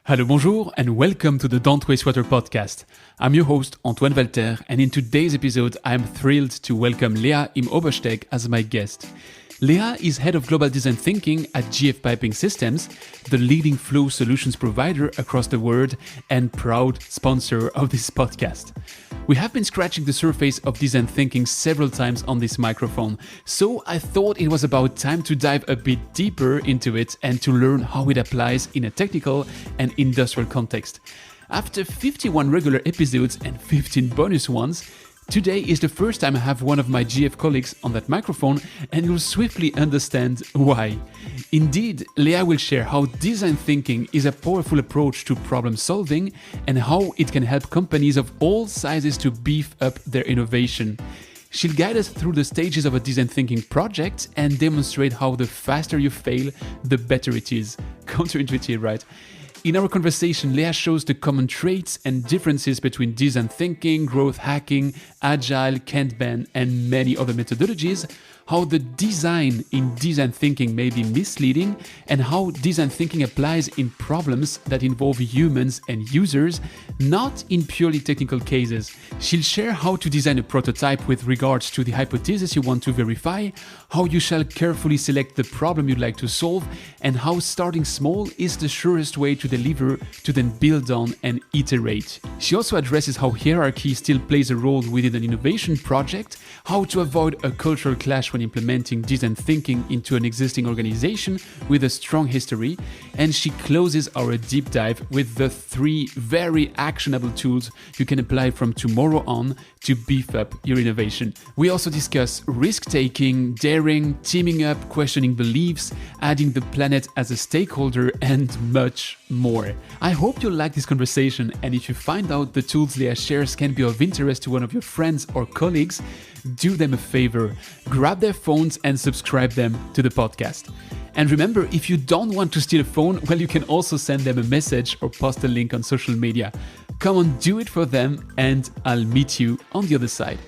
Hello, bonjour, and welcome to the Don't Waste Water podcast. I'm your host, Antoine Walter, and in today's episode, I'm thrilled to welcome Lea im Obersteg as my guest. Lea is head of global design thinking at GF Piping Systems, the leading flow solutions provider across the world and proud sponsor of this podcast. We have been scratching the surface of design thinking several times on this microphone, so I thought it was about time to dive a bit deeper into it and to learn how it applies in a technical and industrial context. After 51 regular episodes and 15 bonus ones, today is the first time I have one of my GF colleagues on that microphone, and you'll swiftly understand why. Indeed, Lea will share how design thinking is a powerful approach to problem solving and how it can help companies of all sizes to beef up their innovation. She'll guide us through the stages of a design thinking project and demonstrate how the faster you fail, the better it is. Counterintuitive, right? In our conversation, Lea shows the common traits and differences between design thinking, growth hacking, agile, Kanban, and many other methodologies, how the design in design thinking may be misleading, and how design thinking applies in problems that involve humans and users, not in purely technical cases. She'll share how to design a prototype with regards to the hypothesis you want to verify, how you shall carefully select the problem you'd like to solve, and how starting small is the surest way to deliver to then build on and iterate. She also addresses how hierarchy still plays a role within an innovation project, how to avoid a cultural clash when implementing design thinking into an existing organization with a strong history, and she closes our deep dive with the 3 very actionable tools you can apply from tomorrow on to beef up your innovation. We also discuss risk-taking, daring, teaming up, questioning beliefs, adding the planet as a stakeholder, and much more. I hope you'll like this conversation, and if you find out the tools Lea shares can be of interest to one of your friends or colleagues, do them a favor, grab their phones and subscribe them to the podcast. And remember, if you don't want to steal a phone, well, you can also send them a message or post a link on social media. Come on, do it for them, and I'll meet you on the other side.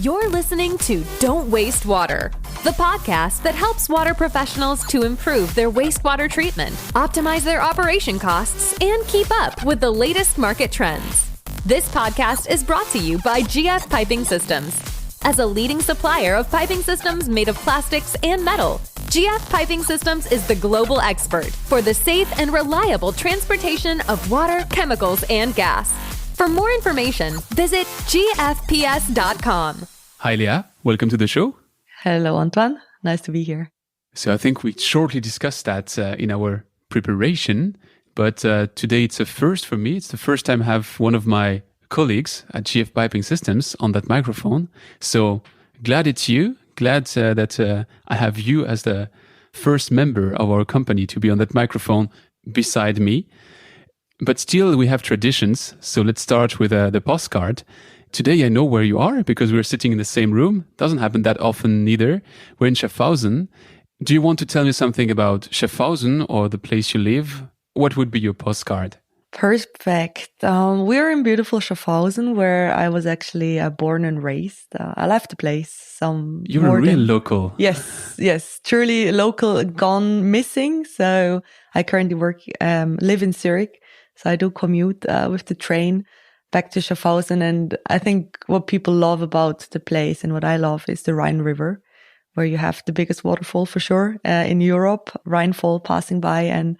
You're listening to Don't Waste Water, the podcast that helps water professionals to improve their wastewater treatment, optimize their operation costs, and keep up with the latest market trends. This podcast is brought to you by GF Piping Systems. As a leading supplier of piping systems made of plastics and metal, GF Piping Systems is the global expert for the safe and reliable transportation of water, chemicals, and gas. For more information, visit gfps.com. Hi Lea, welcome to the show. Hello Antoine, nice to be here. So I think we shortly discussed that in our preparation, but today it's a first for me. It's the first time I have one of my colleagues at GF Piping Systems on that microphone. So glad it's you. Glad that I have you as the first member of our company to be on that microphone beside me. But still, we have traditions. So let's start with the postcard. Today, I know where you are because we're sitting in the same room. Doesn't happen that often neither. We're in Schaffhausen. Do you want to tell me something about Schaffhausen or the place you live? What would be your postcard? Perfect. We're in beautiful Schaffhausen, where I was actually born and raised. I left the place You're a real local. Yes, truly local, gone missing. So I currently live in Zurich. So I do commute with the train back to Schaffhausen. And I think what people love about the place and what I love is the Rhine River, where you have the biggest waterfall for sure in Europe, Rhine Fall passing by. And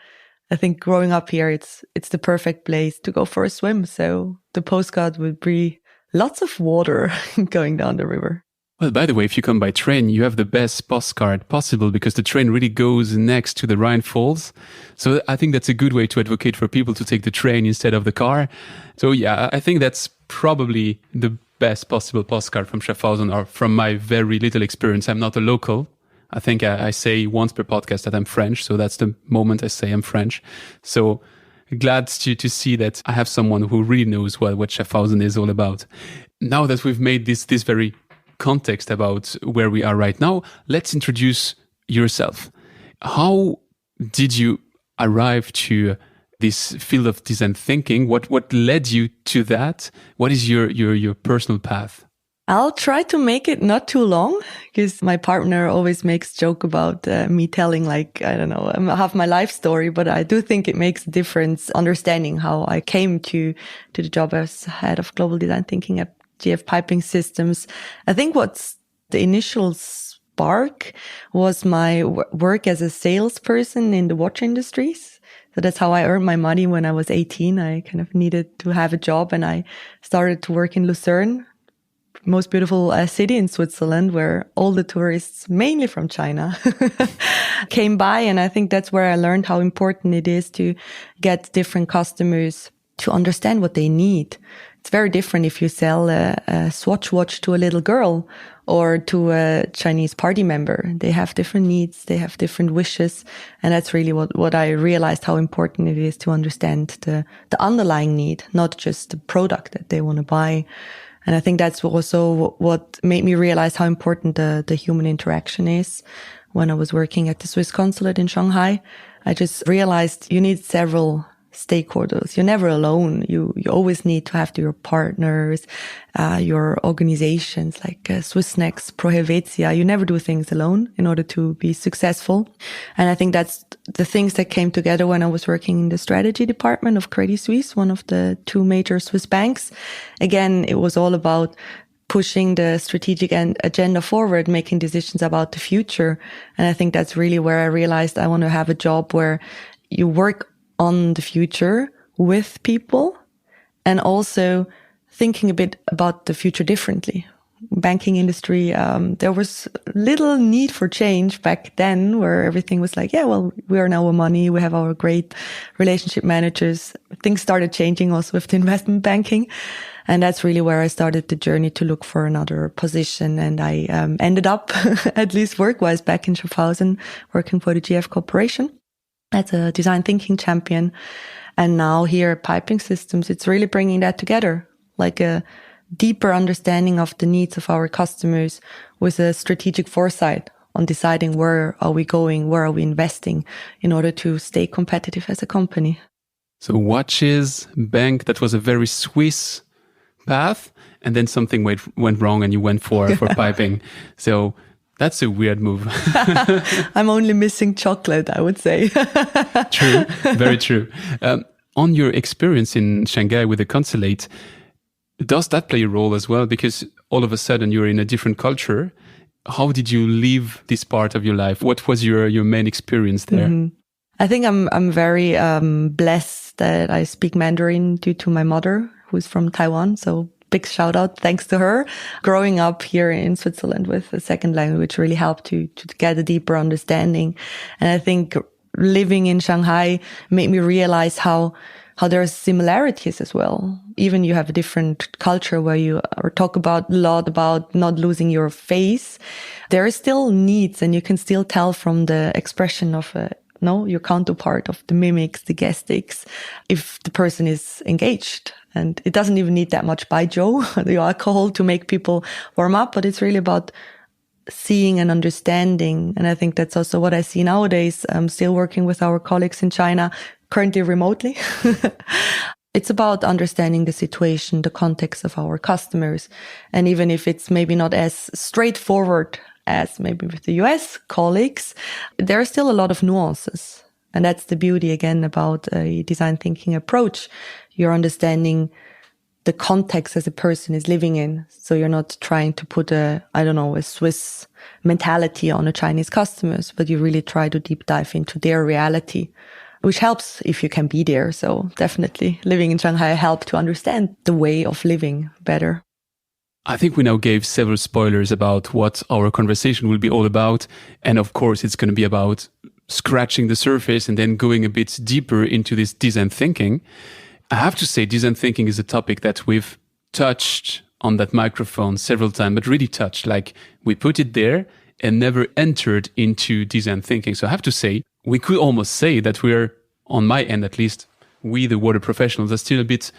I think growing up here, it's the perfect place to go for a swim. So the postcard would be lots of water going down the river. Well, by the way, if you come by train, you have the best postcard possible because the train really goes next to the Rhine Falls. So I think that's a good way to advocate for people to take the train instead of the car. So yeah, I think that's probably the best possible postcard from Schaffhausen, or from my very little experience. I'm not a local. I think I say once per podcast that I'm French. So that's the moment I say I'm French. So glad to see that I have someone who really knows what Schaffhausen is all about. Now that we've made this very context about where we are right now, let's introduce yourself. How did you arrive to this field of design thinking? What led you to that? What is your personal path? I'll try to make it not too long, because my partner always makes joke about me telling, like, I don't know, I have my life story, but I do think it makes a difference understanding how I came to the job as head of global design thinking at GF Piping Systems. I think what's the initial spark was my work as a salesperson in the watch industries. So that's how I earned my money when I was 18. I kind of needed to have a job, and I started to work in Lucerne, most beautiful city in Switzerland, where all the tourists, mainly from China, came by. And I think that's where I learned how important it is to get different customers to understand what they need. It's very different if you sell a Swatch watch to a little girl or to a Chinese party member. They have different needs, they have different wishes. And that's really what I realized, how important it is to understand the underlying need, not just the product that they want to buy. And I think that's also what made me realize how important the human interaction is. When I was working at the Swiss consulate in Shanghai, I just realized you need several stakeholders. You're never alone. You always need to have your partners, your organizations like Swissnex, Pro Helvetia. You never do things alone in order to be successful. And I think that's the things that came together when I was working in the strategy department of Credit Suisse, one of the two major Swiss banks. Again, it was all about pushing the strategic agenda forward, making decisions about the future. And I think that's really where I realized I want to have a job where you work on the future with people and also thinking a bit about the future differently. Banking industry, there was little need for change back then, where everything was like, yeah, well, we earn our money, we have our great relationship managers. Things started changing also with the investment banking. And that's really where I started the journey to look for another position. And I ended up, at least work-wise, back in Schaffhausen, working for the GF Corporation as a design thinking champion. And now here at Piping Systems, it's really bringing that together, like a deeper understanding of the needs of our customers with a strategic foresight on deciding where are we going, where are we investing in order to stay competitive as a company. So watches, bank, that was a very Swiss path, and then something went wrong and you went for piping. So that's a weird move. I'm only missing chocolate, I would say. True, very true. On your experience in Shanghai with the consulate, does that play a role as well? Because all of a sudden you're in a different culture. How did you live this part of your life? What was your main experience there? Mm-hmm. I think I'm very blessed that I speak Mandarin due to my mother, who's from Taiwan. So big shout out, thanks to her. Growing up here in Switzerland with a second language really helped to get a deeper understanding. And I think living in Shanghai made me realize how there are similarities as well. Even you have a different culture where you talk a lot about not losing your face. There are still needs, and you can still tell from the expression of your counterpart, of the mimics, the gestics, if the person is engaged. And it doesn't even need that much baijiu, the alcohol, to make people warm up, but it's really about seeing and understanding. And I think that's also what I see nowadays. I'm still working with our colleagues in China, currently remotely. It's about understanding the situation, the context of our customers. And even if it's maybe not as straightforward as maybe with the US colleagues, there are still a lot of nuances. And that's the beauty, again, about a design thinking approach. You're understanding the context as a person is living in. So you're not trying to put a Swiss mentality on a Chinese customers, but you really try to deep dive into their reality, which helps if you can be there. So definitely living in Shanghai helped to understand the way of living better. I think we now gave several spoilers about what our conversation will be all about. And of course, it's going to be about scratching the surface and then going a bit deeper into this design thinking. I have to say, design thinking is a topic that we've touched on that microphone several times, but really touched, like we put it there and never entered into design thinking. So I have to say, we could almost say that we're, on my end at least, we, the water professionals, are still a bit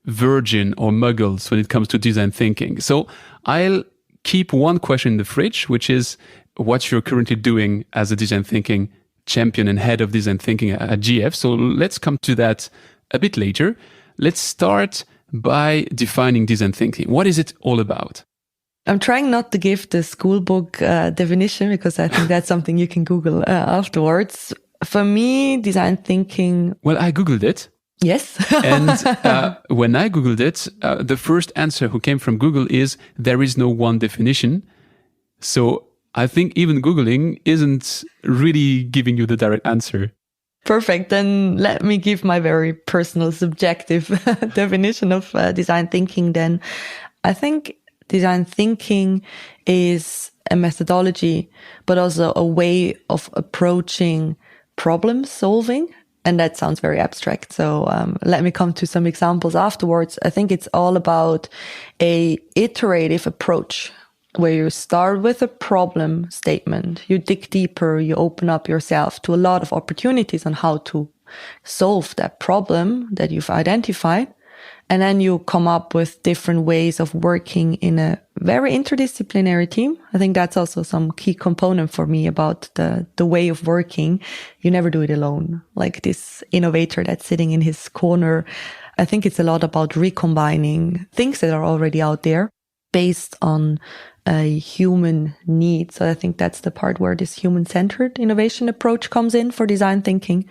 virgin or muggles when it comes to design thinking. So I'll keep one question in the fridge, which is what you're currently doing as a design thinking champion and head of design thinking at GF. So let's come to that a bit later. Let's start by defining design thinking. What is it all about? I'm trying not to give the school book definition because I think that's something you can Google afterwards. For me, design thinking... Well, I Googled it. Yes. And when I Googled it, the first answer who came from Google is there is no one definition. So I think even Googling isn't really giving you the direct answer. Perfect. Then let me give my very personal subjective definition of design thinking then. I think design thinking is a methodology, but also a way of approaching problem solving. And that sounds very abstract. So let me come to some examples afterwards. I think it's all about a iterative approach where you start with a problem statement, you dig deeper, you open up yourself to a lot of opportunities on how to solve that problem that you've identified. And then you come up with different ways of working in a very interdisciplinary team. I think that's also some key component for me about the way of working. You never do it alone. Like this innovator that's sitting in his corner. I think it's a lot about recombining things that are already out there based on a human need. So I think that's the part where this human-centered innovation approach comes in for design thinking.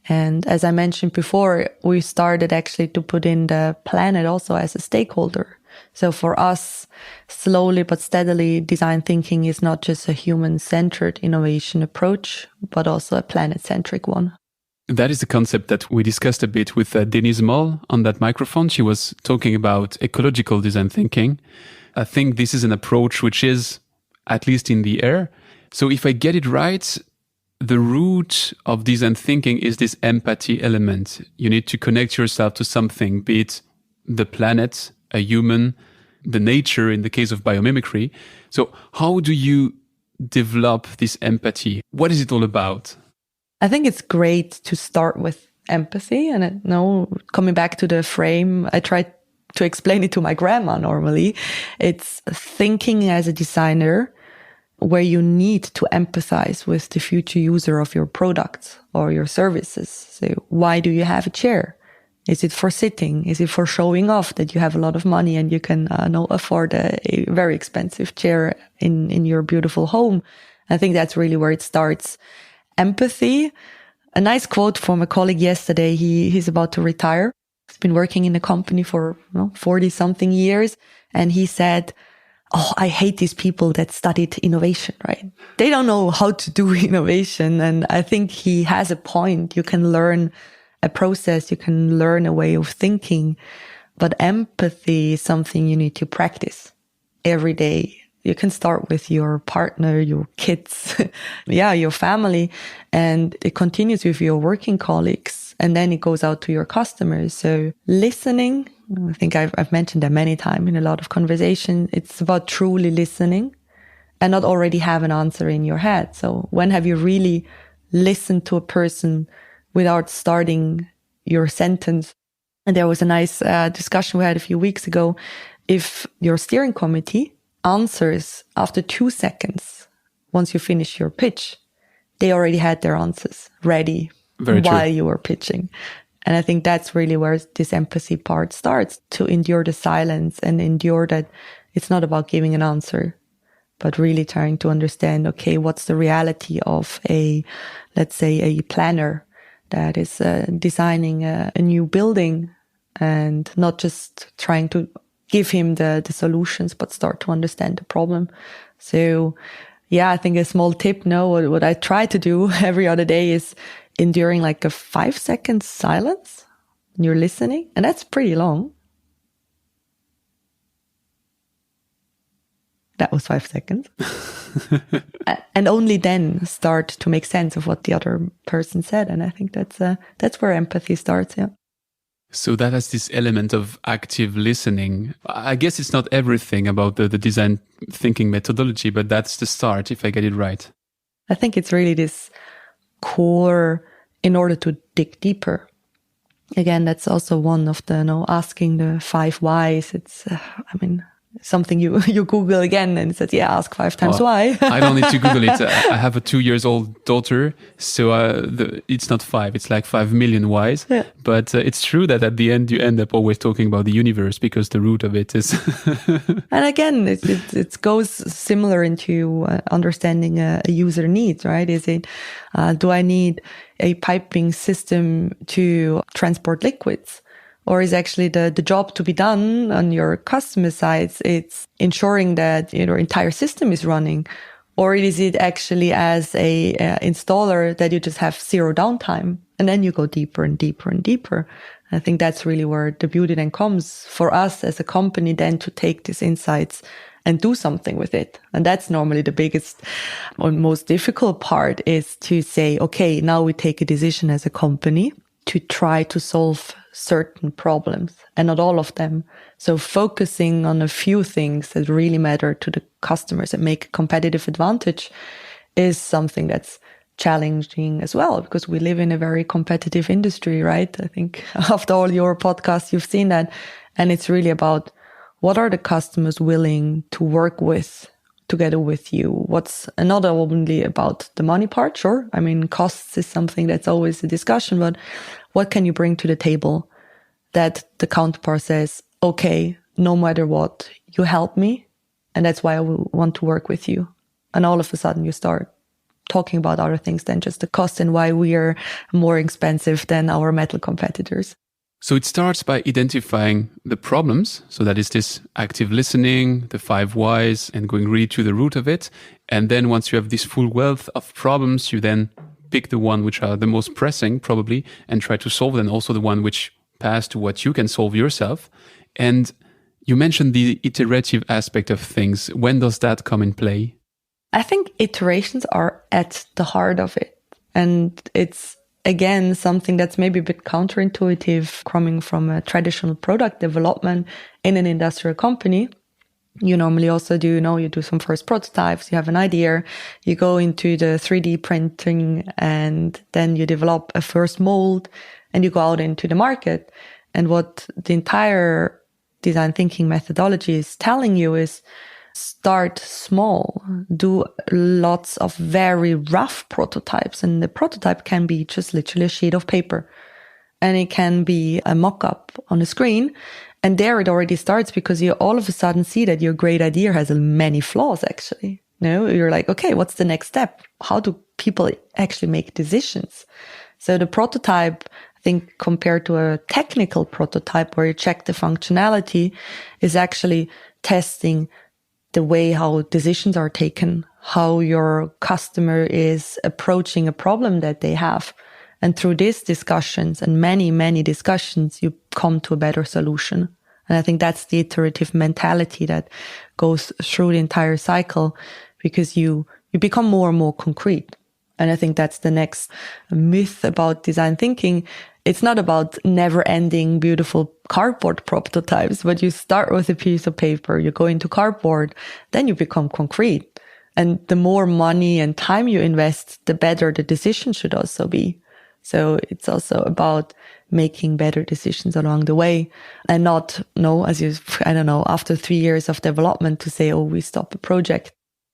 And as I mentioned before, we started actually to put in the planet also as a stakeholder. So for us, slowly but steadily, design thinking is not just a human-centered innovation approach, but also a planet-centric one. That is the concept that we discussed a bit with Denise Moll on that microphone. She was talking about ecological design thinking. I think this is an approach which is at least in the air. So if I get it right, the root of design thinking is this empathy element. You need to connect yourself to something, be it the planet, a human, the nature in the case of biomimicry. So how do you develop this empathy? What is it all about? I think it's great to start with empathy. And I know, coming back to the frame, I try to explain it to my grandma normally. It's thinking as a designer where you need to empathize with the future user of your products or your services. So why do you have a chair? Is it for sitting? Is it for showing off that you have a lot of money and you can afford a very expensive chair in your beautiful home? I think that's really where it starts. Empathy. A nice quote from a colleague yesterday. He's about to retire. He's been working in a company for 40 something years. And he said, "Oh, I hate these people that studied innovation, right? They don't know how to do innovation." And I think he has a point. You can learn a process, you can learn a way of thinking, but empathy is something you need to practice every day. You can start with your partner, your kids, your family, and it continues with your working colleagues, and then it goes out to your customers. So listening, I think I've mentioned that many times in a lot of conversation. It's about truly listening and not already have an answer in your head. So when have you really listened to a person without starting your sentence? And there was a nice discussion we had a few weeks ago. If your steering committee answers after 2 seconds, once you finish your pitch, they already had their answers ready while you were pitching. And I think that's really where this empathy part starts, to endure the silence and endure that it's not about giving an answer, but really trying to understand, okay, what's the reality of let's say a planner that is designing a new building, and not just trying to give him the solutions, but start to understand the problem. So I think a small tip now, what I try to do every other day is enduring like a 5-second silence when you're listening. And that's pretty long. That was 5 seconds. And only then start to make sense of what the other person said. And I think that's where empathy starts. Yeah. So that has this element of active listening. I guess it's not everything about the design thinking methodology, but that's the start, if I get it right. I think it's really this core in order to dig deeper. Again, that's also one of the, asking the 5 whys. It's, something you Google again and said, yeah, ask 5 times why. I don't need to Google it. I have a 2-year-old daughter, so it's not 5, it's like 5 million whys. Yeah. But it's true that at the end you end up always talking about the universe because the root of it is. And again, it goes similar into understanding a user needs, right? Is it, do I need a piping system to transport liquids? Or is actually the job to be done on your customer sides, it's ensuring that your entire system is running? Or is it actually as a installer that you just have zero downtime and then you go deeper and deeper and deeper? I think that's really where the beauty then comes for us as a company then to take these insights and do something with it. And that's normally the biggest or most difficult part, is to say, okay, now we take a decision as a company to try to solve certain problems and not all of them. So focusing on a few things that really matter to the customers and make a competitive advantage is something that's challenging as well, because we live in a very competitive industry, right? I think after all your podcasts, you've seen that. And it's really about what are the customers willing to work with together with you? What's not only about the money part, sure. I mean, costs is something that's always a discussion, but what can you bring to the table that the counterpart says, okay, no matter what, you help me, and that's why I will want to work with you. And all of a sudden you start talking about other things than just the cost and why we are more expensive than our metal competitors. So it starts by identifying the problems. So that is this active listening, the 5 whys, and going really to the root of it. And then once you have this full wealth of problems, you then pick the one which are the most pressing probably and try to solve them. Also the one which pass to what you can solve yourself. And you mentioned the iterative aspect of things. When does that come in play? I think iterations are at the heart of it. And it's, again, something that's maybe a bit counterintuitive coming from a traditional product development in an industrial company. You normally also do, you do some first prototypes, you have an idea, you go into the 3D printing, and then you develop a first mold and you go out into the market. And what the entire design thinking methodology is telling you is start small, do lots of very rough prototypes. And the prototype can be just literally a sheet of paper, and it can be a mock-up on a screen. And there it already starts, because you all of a sudden see that your great idea has many flaws, actually. You're like, okay, what's the next step? How do people actually make decisions? So the prototype, I think, compared to a technical prototype where you check the functionality, is actually testing the way how decisions are taken, how your customer is approaching a problem that they have. And through these discussions and many, many discussions, you come to a better solution. And I think that's the iterative mentality that goes through the entire cycle, because you become more and more concrete. And I think that's the next myth about design thinking. It's not about never-ending beautiful cardboard prototypes, but you start with a piece of paper, you go into cardboard, then you become concrete. And the more money and time you invest, the better the decision should also be. So it's also about making better decisions along the way, and not, after 3 years of development to say, we stop a project.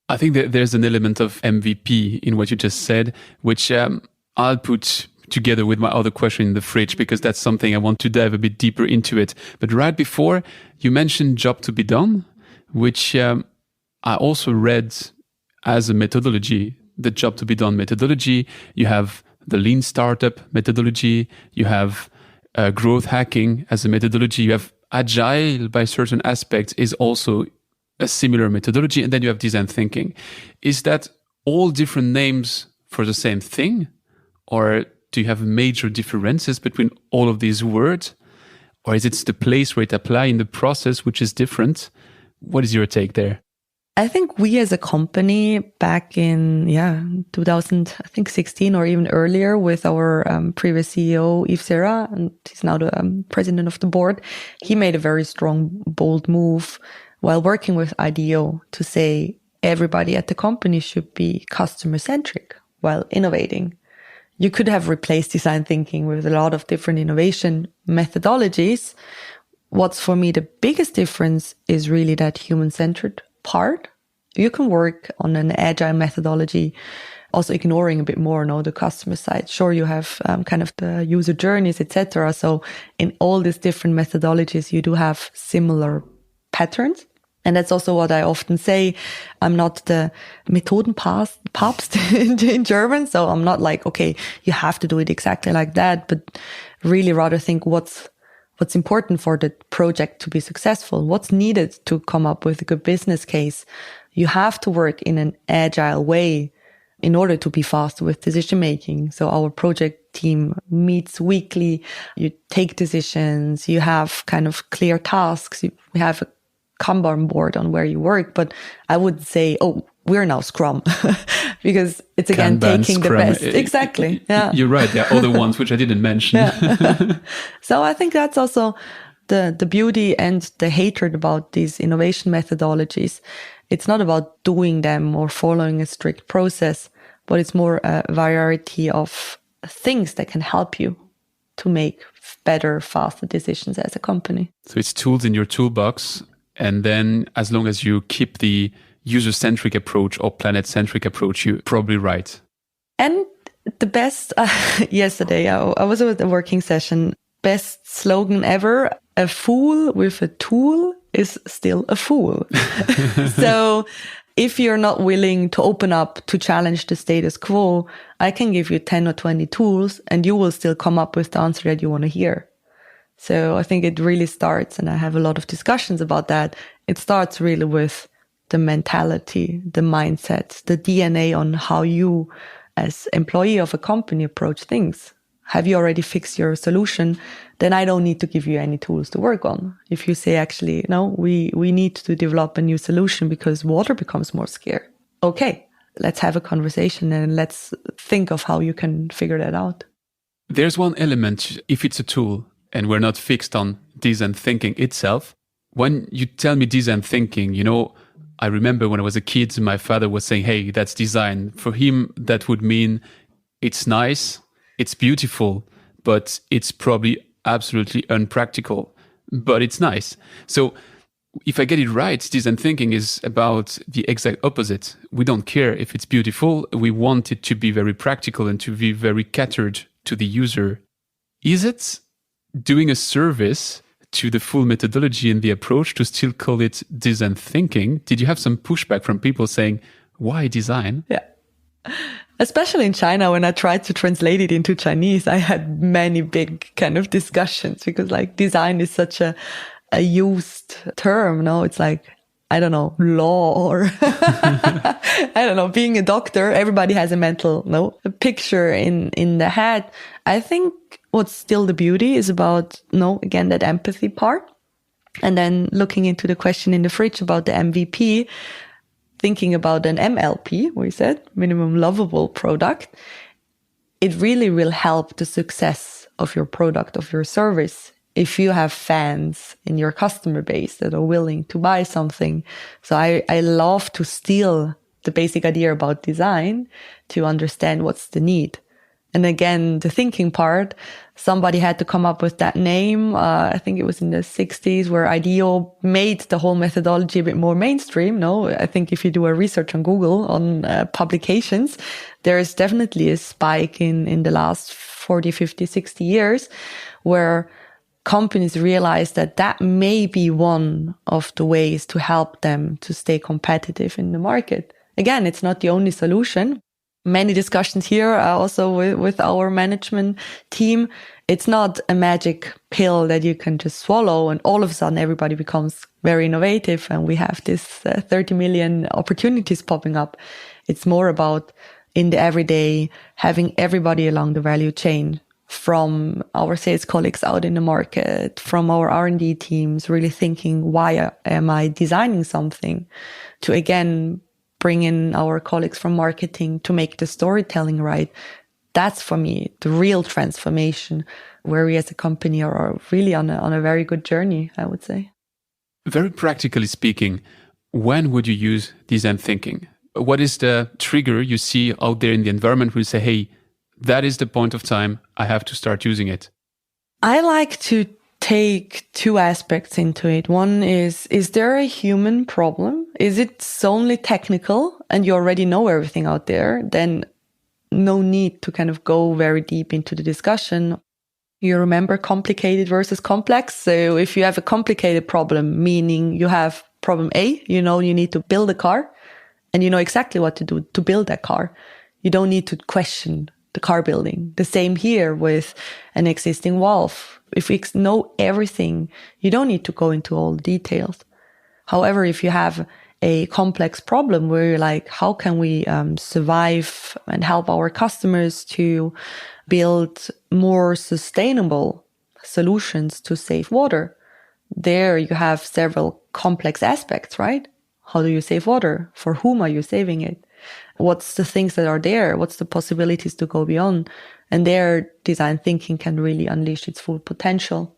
I think that there's an element of MVP in what you just said, which I'll put together with my other question in the fridge, because that's something I want to dive a bit deeper into it. But right before, you mentioned job to be done, which I also read as a methodology, the job to be done methodology. You have the lean startup methodology, you have growth hacking as a methodology, you have agile by certain aspects is also a similar methodology, and then you have design thinking. Is that all different names for the same thing? Or do you have major differences between all of these words? Or is it the place where it applies in the process which is different? What is your take there? I think we as a company back in 2016 or even earlier, with our previous CEO, Yves Serra, and he's now the president of the board, he made a very strong, bold move while working with IDEO to say everybody at the company should be customer-centric while innovating. You could have replaced design thinking with a lot of different innovation methodologies, what's for me the biggest difference is really that human-centered part. You can work on an agile methodology, also ignoring a bit more, the customer side. Sure, you have kind of the user journeys, etc. So in all these different methodologies, you do have similar patterns. And that's also what I often say. I'm not the Methodenpapst in German. So I'm not like, okay, you have to do it exactly like that, but really rather think what's important for the project to be successful, what's needed to come up with a good business case. You have to work in an agile way in order to be faster with decision making. So our project team meets weekly. You take decisions. You have kind of clear tasks. We have a Kanban board on where you work, but I would say, we're now Scrum because it's again Kanban, taking Scrum. The best. Exactly. Yeah. You're right. There are other ones which I didn't mention. Yeah. So I think that's also the beauty and the hatred about these innovation methodologies. It's not about doing them or following a strict process, but it's more a variety of things that can help you to make better, faster decisions as a company. So it's tools in your toolbox. And then as long as you keep the user-centric approach or planet-centric approach, you're probably right. And the best, yesterday, I was at a working session, best slogan ever, a fool with a tool is still a fool. So if you're not willing to open up to challenge the status quo, I can give you 10 or 20 tools and you will still come up with the answer that you want to hear. So I think it really starts, and I have a lot of discussions about that. It starts really with the mentality, the mindset, the DNA on how you as employee of a company approach things. Have you already fixed your solution? Then I don't need to give you any tools to work on. If you say, actually, no, we need to develop a new solution because water becomes more scarce. Okay, let's have a conversation and let's think of how you can figure that out. There's one element, if it's a tool, and we're not fixed on design thinking itself. When you tell me design thinking, I remember when I was a kid, my father was saying, hey, that's design. For him, that would mean it's nice, it's beautiful, but it's probably absolutely unpractical, but it's nice. So if I get it right, design thinking is about the exact opposite. We don't care if it's beautiful. We want it to be very practical and to be very catered to the user. Is it doing a service to the full methodology and the approach to still call it design thinking? Did you have some pushback from people saying, why design? Yeah. Especially in China, when I tried to translate it into Chinese, I had many big kind of discussions because design is such a used term. No, it's like, I don't know, law or I don't know, being a doctor, everybody has a mental picture in the head. I think what's still the beauty is about, again, that empathy part. And then looking into the question in the fridge about the MVP, thinking about an MLP, we said, minimum lovable product, it really will help the success of your product, of your service, if you have fans in your customer base that are willing to buy something. So I love to steal the basic idea about design to understand what's the need. And again, the thinking part, somebody had to come up with that name. I think it was in the 60s where IDEO made the whole methodology a bit more mainstream. No, I think if you do a research on Google on publications, there is definitely a spike in the last 40, 50, 60 years where companies realize that may be one of the ways to help them to stay competitive in the market. Again, it's not the only solution. Many discussions here also with our management team. It's not a magic pill that you can just swallow and all of a sudden everybody becomes very innovative and we have this 30 million opportunities popping up. It's more about in the everyday having everybody along the value chain, from our sales colleagues out in the market, from our R&D teams, really thinking, why am I designing something? To again, bring in our colleagues from marketing to make the storytelling right. That's for me the real transformation where we as a company are really on a very good journey, I would say. Very practically speaking, when would you use design thinking? What is the trigger you see out there in the environment where you say, hey, that is the point of time I have to start using it? I like to take two aspects into it. One is there a human problem? Is it solely technical and you already know everything out there? Then no need to kind of go very deep into the discussion. You remember complicated versus complex. So if you have a complicated problem, meaning you have problem A, you know you need to build a car and you know exactly what to do to build that car. You don't need to question the car building. The same here with an existing valve. If we know everything, you don't need to go into all the details. However, if you have a complex problem where you're like, how can we survive and help our customers to build more sustainable solutions to save water? There you have several complex aspects, right? How do you save water? For whom are you saving it? What's the things that are there? What's the possibilities to go beyond? And there, design thinking can really unleash its full potential.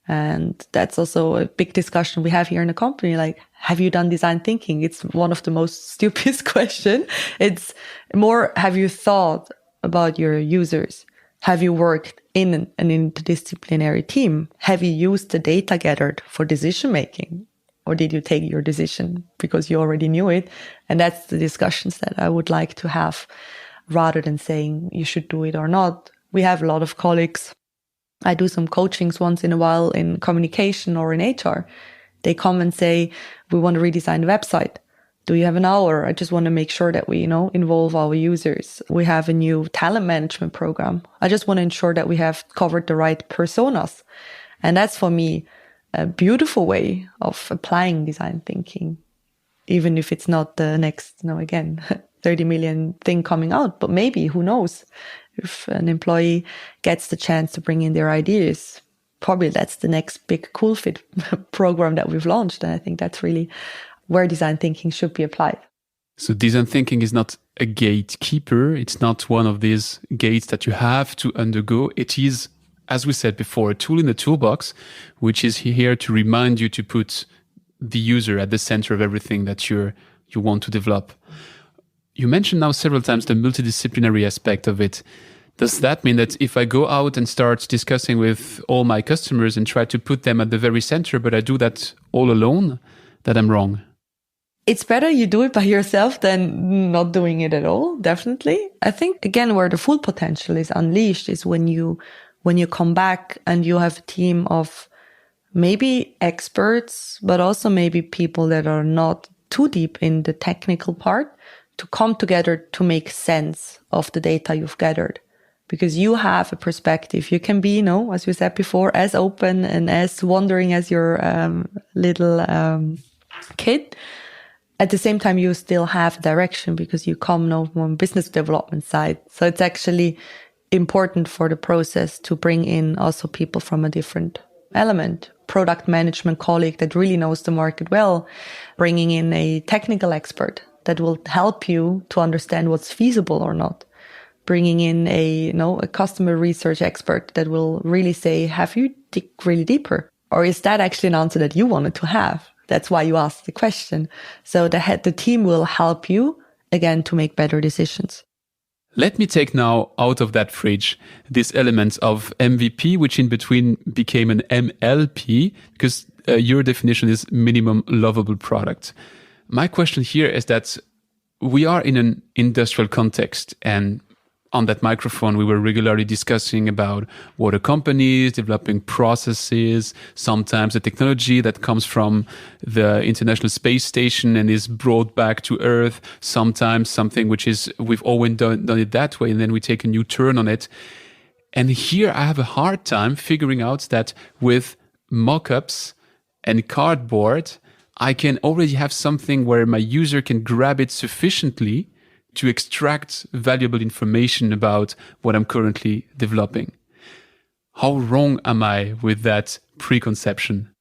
And that's also a big discussion we have here in the company. Like, have you done design thinking? It's one of the most stupid questions. It's more, have you thought about your users? Have you worked in an interdisciplinary team? Have you used the data gathered for decision making? Or did you take your decision because you already knew it? And that's the discussions that I would like to have rather than saying you should do it or not. We have a lot of colleagues. I do some coachings once in a while in communication or in HR. They come and say, we want to redesign the website. Do you have an hour? I just want to make sure that we, involve our users. We have a new talent management program. I just want to ensure that we have covered the right personas. And that's for me a beautiful way of applying design thinking, even if it's not the next, 30 million thing coming out. But maybe, who knows, if an employee gets the chance to bring in their ideas, probably that's the next big cool fit program that we've launched. And I think that's really where design thinking should be applied. So design thinking is not a gatekeeper. It's not one of these gates that you have to undergo. It is, as we said before, a tool in the toolbox, which is here to remind you to put the user at the center of everything that you want to develop. You mentioned now several times the multidisciplinary aspect of it. Does that mean that if I go out and start discussing with all my customers and try to put them at the very center, but I do that all alone, that I'm wrong? It's better you do it by yourself than not doing it at all, definitely. I think, again, where the full potential is unleashed is when you come back and you have a team of maybe experts, but also maybe people that are not too deep in the technical part, to come together to make sense of the data you've gathered. Because you have a perspective. You can be, as we said before, as open and as wondering as your little kid. At the same time, you still have direction because you come from business development side. So it's actually important for the process to bring in also people from a different element. Product management colleague that really knows the market well, bringing in a technical expert that will help you to understand what's feasible or not. Bringing in a customer research expert that will really say, have you dig really deeper? Or is that actually an answer that you wanted to have? That's why you asked the question. So the team will help you, again, to make better decisions. Let me take now out of that fridge this element of MVP, which in between became an MLP, because your definition is minimum lovable product. My question here is that we are in an industrial context, and on that microphone, we were regularly discussing about water companies, developing processes, sometimes the technology that comes from the International Space Station and is brought back to Earth, sometimes something which is, we've always done it that way, and then we take a new turn on it. And here I have a hard time figuring out that with mock-ups and cardboard, I can already have something where my user can grab it sufficiently to extract valuable information about what I'm currently developing. How wrong am I with that preconception?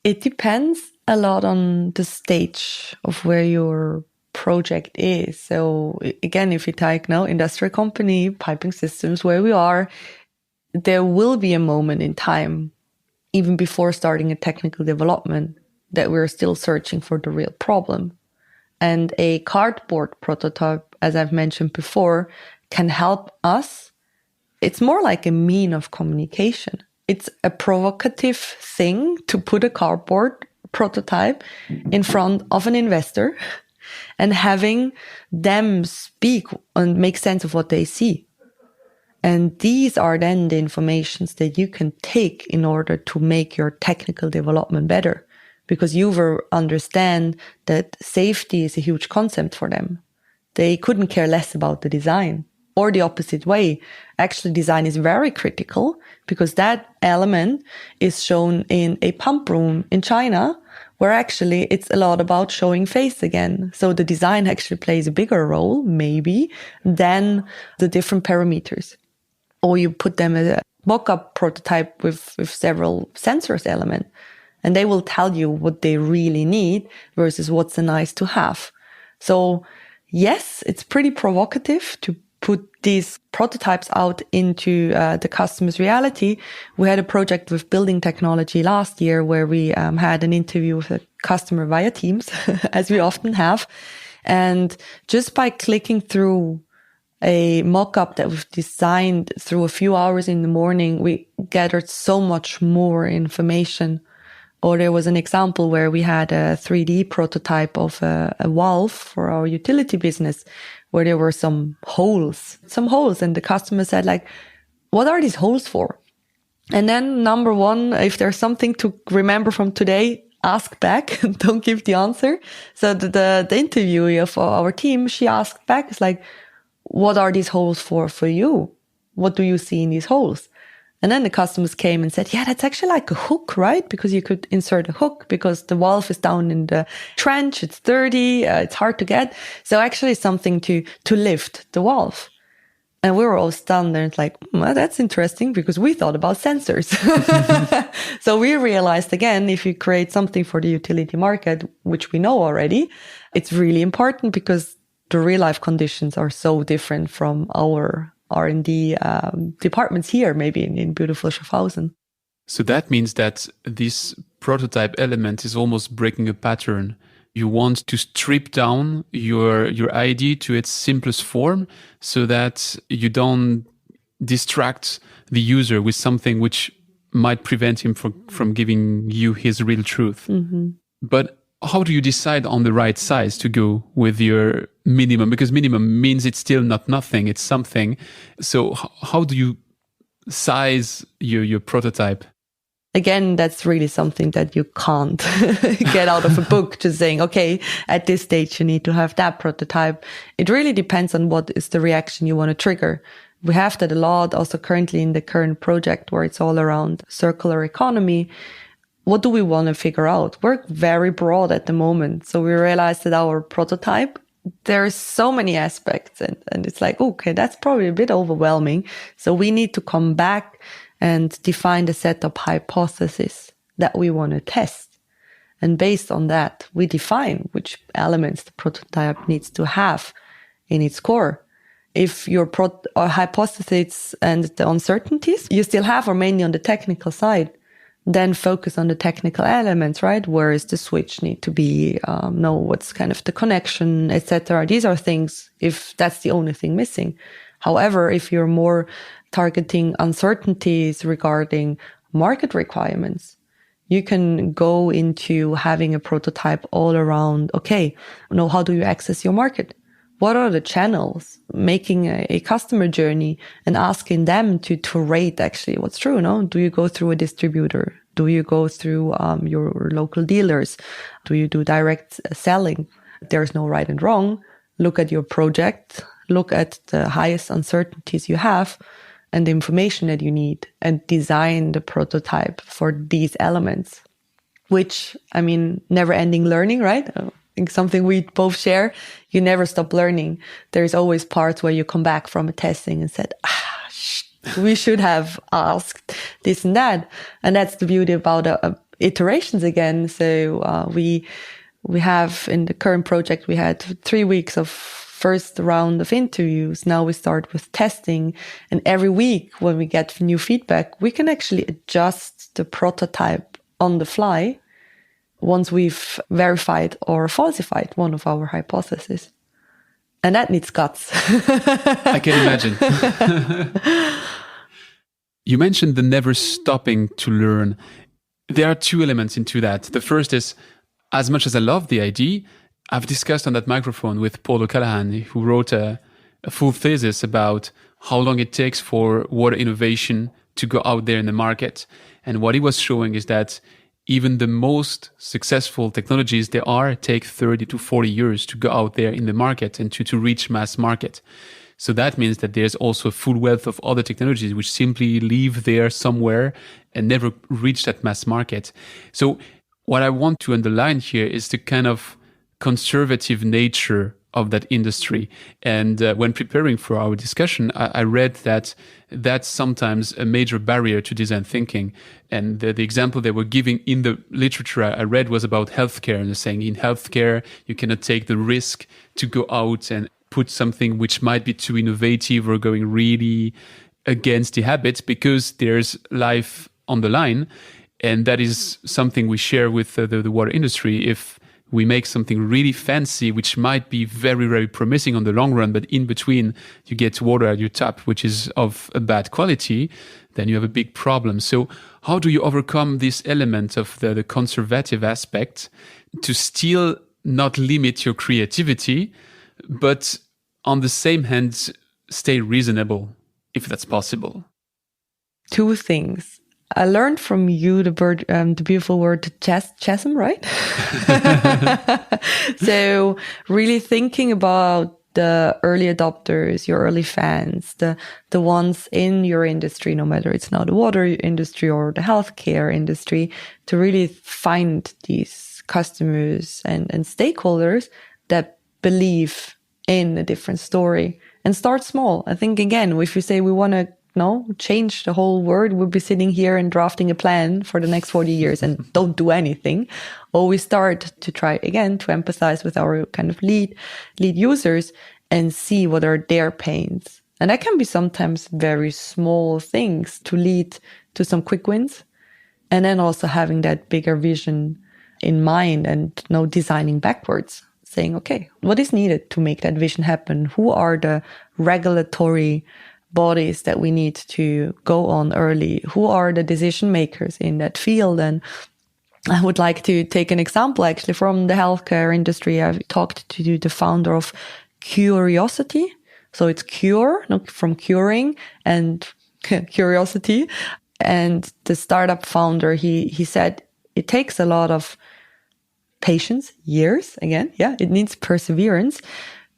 It depends a lot on the stage of where your project is. So again, if you take now industrial company, piping systems, where we are, there will be a moment in time, even before starting a technical development, that we're still searching for the real problem. And a cardboard prototype, as I've mentioned before, can help us. It's more like a mean of communication. it's a provocative thing to put a cardboard prototype in front of an investor and having them speak and make sense of what they see. And these are then the informations that you can take in order to make your technical development better, because you will understand that safety is a huge concept for them. They couldn't care less about the design. Or the opposite way. Actually, design is very critical because that element is shown in a pump room in China, where actually it's a lot about showing face again. So the design actually plays a bigger role, maybe, than the different parameters. Or you put them as a mock-up prototype with several sensors element, and they will tell you what they really need versus what's a nice to have. So yes, it's pretty provocative to put these prototypes out into the customer's reality. We had a project with building technology last year where we had an interview with a customer via Teams, as we often have. And just by clicking through a mock-up that we've designed through a few hours in the morning, we gathered so much more information. Or there was an example where we had a 3D prototype of a valve for our utility business, where there were some holes. And the customer said, like, what are these holes for? And then number one, if there's something to remember from today, ask back. Don't give the answer. So the interviewee of our team, she asked back, it's like, what are these holes for you? What do you see in these holes? And then the customers came and said, yeah, that's actually like a hook, right? Because you could insert a hook because the valve is down in the trench. It's dirty. It's hard to get. So actually something to lift the valve. And we were all stunned there. It's like, well, that's interesting because we thought about sensors. So we realized again, if you create something for the utility market, which we know already, it's really important because the real life conditions are so different from our R&D departments here, maybe in beautiful Schaffhausen. So that means that this prototype element is almost breaking a pattern. You want to strip down your idea to its simplest form so that you don't distract the user with something which might prevent him from giving you his real truth. Mm-hmm. But how do you decide on the right size to go with your minimum? Because minimum means it's still not nothing, it's something. So how do you size your prototype? Again, that's really something that you can't get out of a book, just saying, okay, at this stage, you need to have that prototype. It really depends on what is the reaction you want to trigger. We have that a lot also currently in the current project where it's all around circular economy. What do we want to figure out? We're very broad at the moment. So we realized that our prototype, there's so many aspects and it's like, okay, that's probably a bit overwhelming. So we need to come back and define the set of hypotheses that we want to test. And based on that, we define which elements the prototype needs to have in its core. If your hypotheses and the uncertainties you still have are mainly on the technical side, then focus on the technical elements, right? Where is the switch need to be? Know what's kind of the connection, etc. These are things, if that's the only thing missing. However, if you're more targeting uncertainties regarding market requirements, you can go into having a prototype all around, okay, how do you access your market? What are the channels? Making a customer journey and asking them to rate actually what's true, no? Do you go through a distributor? Do you go through your local dealers? Do you do direct selling? There's no right and wrong. Look at your project. Look at the highest uncertainties you have and the information that you need and design the prototype for these elements, which, I mean, never ending learning, right? Something we both share, you never stop learning. There's always parts where you come back from a testing and said, we should have asked this and that. And that's the beauty about iterations again. So we have in the current project, we had 3 weeks of first round of interviews. Now we start with testing. And every week when we get new feedback, we can actually adjust the prototype on the fly once we've verified or falsified one of our hypotheses. And that needs guts. I can imagine. You mentioned the never stopping to learn. There are two elements into that. The first is, as much as I love the idea, I've discussed on that microphone with Paul O'Callaghan, who wrote a full thesis about how long it takes for water innovation to go out there in the market. And what he was showing is that even the most successful technologies take 30 to 40 years to go out there in the market and to reach mass market. So that means that there's also a full wealth of other technologies which simply live there somewhere and never reach that mass market. So what I want to underline here is the kind of conservative nature of that industry. And when preparing for our discussion, I read that that's sometimes a major barrier to design thinking. And the example they were giving in the literature I read was about healthcare. And they're saying in healthcare, you cannot take the risk to go out and put something which might be too innovative or going really against the habits because there's life on the line. And that is something we share with the water industry. If we make something really fancy, which might be very, very promising on the long run, but in between you get water at your tap, which is of a bad quality, then you have a big problem. So how do you overcome this element of the conservative aspect to still not limit your creativity, but on the same hand, stay reasonable, if that's possible? Two things. I learned from you the beautiful word chasm, right? So really thinking about the early adopters, your early fans, the ones in your industry, no matter it's now the water industry or the healthcare industry, to really find these customers and stakeholders that believe in a different story and start small. I think, again, if you say we want to change the whole world, we'll be sitting here and drafting a plan for the next 40 years and don't do anything. Or we start to try again to empathize with our kind of lead users and see what are their pains. And that can be sometimes very small things to lead to some quick wins. And then also having that bigger vision in mind and designing backwards, saying, okay, what is needed to make that vision happen? Who are the regulatory bodies that we need to go on early? Who are the decision makers in that field? And I would like to take an example actually from the healthcare industry. I've talked to the founder of Curiosity. So it's cure, not from curing, and curiosity. And the startup founder, he said it takes a lot of patience, years, again, it needs perseverance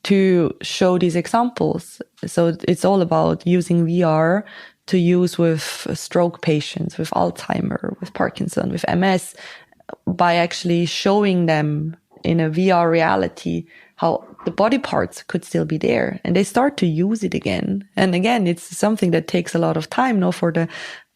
to show these examples. So it's all about using VR to use with stroke patients, with Alzheimer, with Parkinson, with MS, by actually showing them in a VR reality how the body parts could still be there. And they start to use it again. And again, it's something that takes a lot of time for the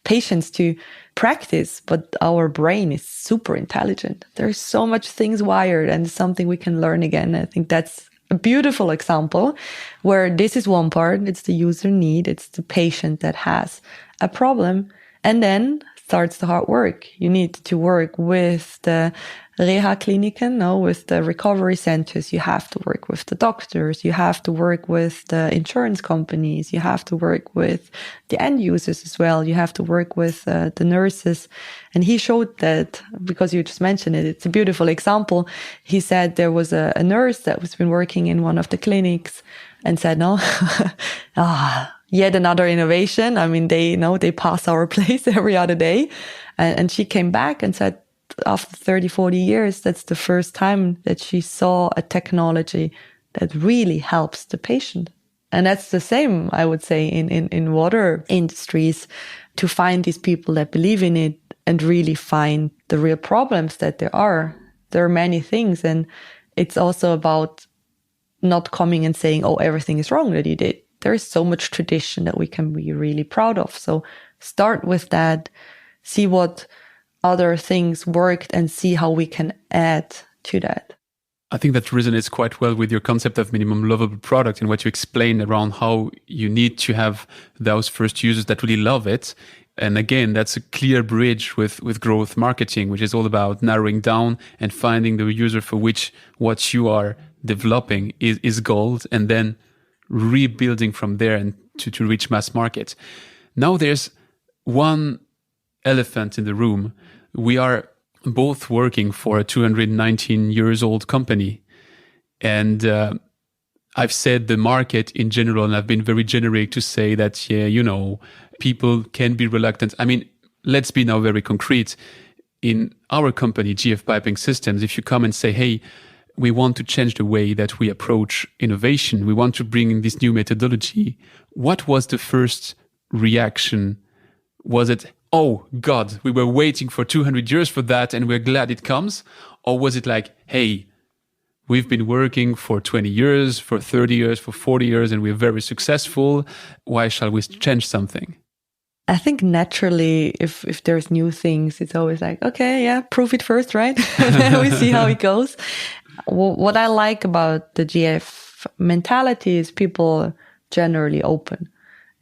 patients to practice, but our brain is super intelligent. There's so much things wired and something we can learn again. I think that's a beautiful example where this is one part. It's the user need. It's the patient that has a problem. And then starts the hard work. You need to work with the Reha-Kliniken, with the recovery centers. You have to work with the doctors. You have to work with the insurance companies. You have to work with the end users as well. You have to work with the nurses. And he showed that, because you just mentioned it, it's a beautiful example. He said there was a nurse that was been working in one of the clinics and said, yet another innovation. I mean, they pass our place every other day. And she came back and said, after 30, 40 years, that's the first time that she saw a technology that really helps the patient. And that's the same, I would say, in water industries, to find these people that believe in it and really find the real problems that there are. There are many things. And it's also about not coming and saying, oh, everything is wrong that you did. There is so much tradition that we can be really proud of. So start with that, see what other things worked and see how we can add to that. I think that resonates quite well with your concept of minimum lovable product and what you explained around how you need to have those first users that really love it. And again, that's a clear bridge with growth marketing, which is all about narrowing down and finding the user for which what you are developing is gold, and then rebuilding from there and to reach mass market. Now there's one elephant in the room. We are both working for a 219 years old company. And I've said the market in general, and I've been very generic to say that, yeah, you know, people can be reluctant. I mean, let's be now very concrete. In our company, GF Piping Systems, if you come and say, hey, we want to change the way that we approach innovation, we want to bring in this new methodology, what was the first reaction? Was it, oh God, we were waiting for 200 years for that and we're glad it comes? Or was it like, hey, we've been working for 20 years, for 30 years, for 40 years, and we're very successful. Why shall we change something? I think naturally, if there's new things, it's always like, okay, yeah, prove it first, right? And then we see how it goes. What I like about the GF mentality is people generally open.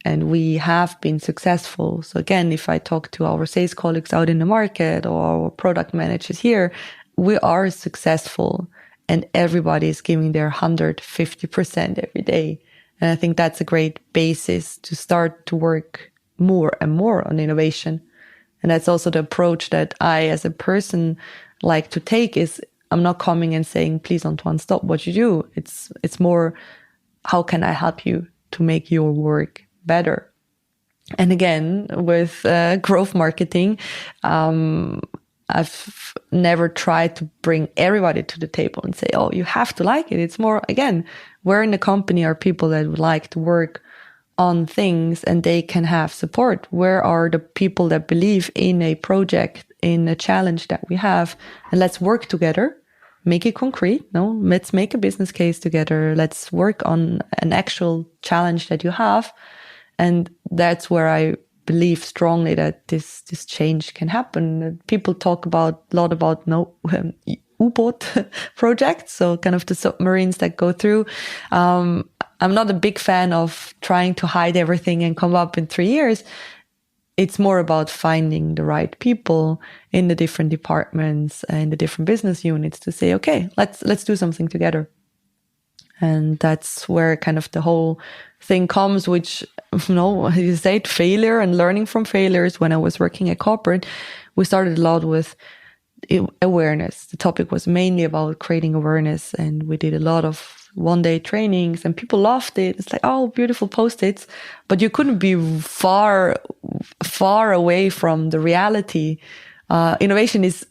And we have been successful. So again, if I talk to our sales colleagues out in the market or our product managers here, we are successful and everybody is giving their 150% every day. And I think that's a great basis to start to work more and more on innovation. And that's also the approach that I, as a person, like to take is I'm not coming and saying, please, Antoine, stop what you do. It's more, how can I help you to make your work better? And again, with growth marketing, I've never tried to bring everybody to the table and say, oh, you have to like it. It's more, again, where in the company are people that would like to work on things and they can have support? Where are the people that believe in a project, in a challenge that we have? And let's work together, make it concrete. No, let's make a business case together. Let's work on an actual challenge that you have. And that's where I believe strongly that this change can happen. People talk a lot about U-boat projects, so kind of the submarines that go through. I'm not a big fan of trying to hide everything and come up in 3 years. It's more about finding the right people in the different departments and the different business units to say, okay, let's do something together. And that's where kind of the whole thing comes, which, you said failure and learning from failures. When I was working at corporate, we started a lot with awareness. The topic was mainly about creating awareness. And we did a lot of one-day trainings and people loved it. It's like, oh, beautiful Post-its. But you couldn't be far away from the reality. Innovation is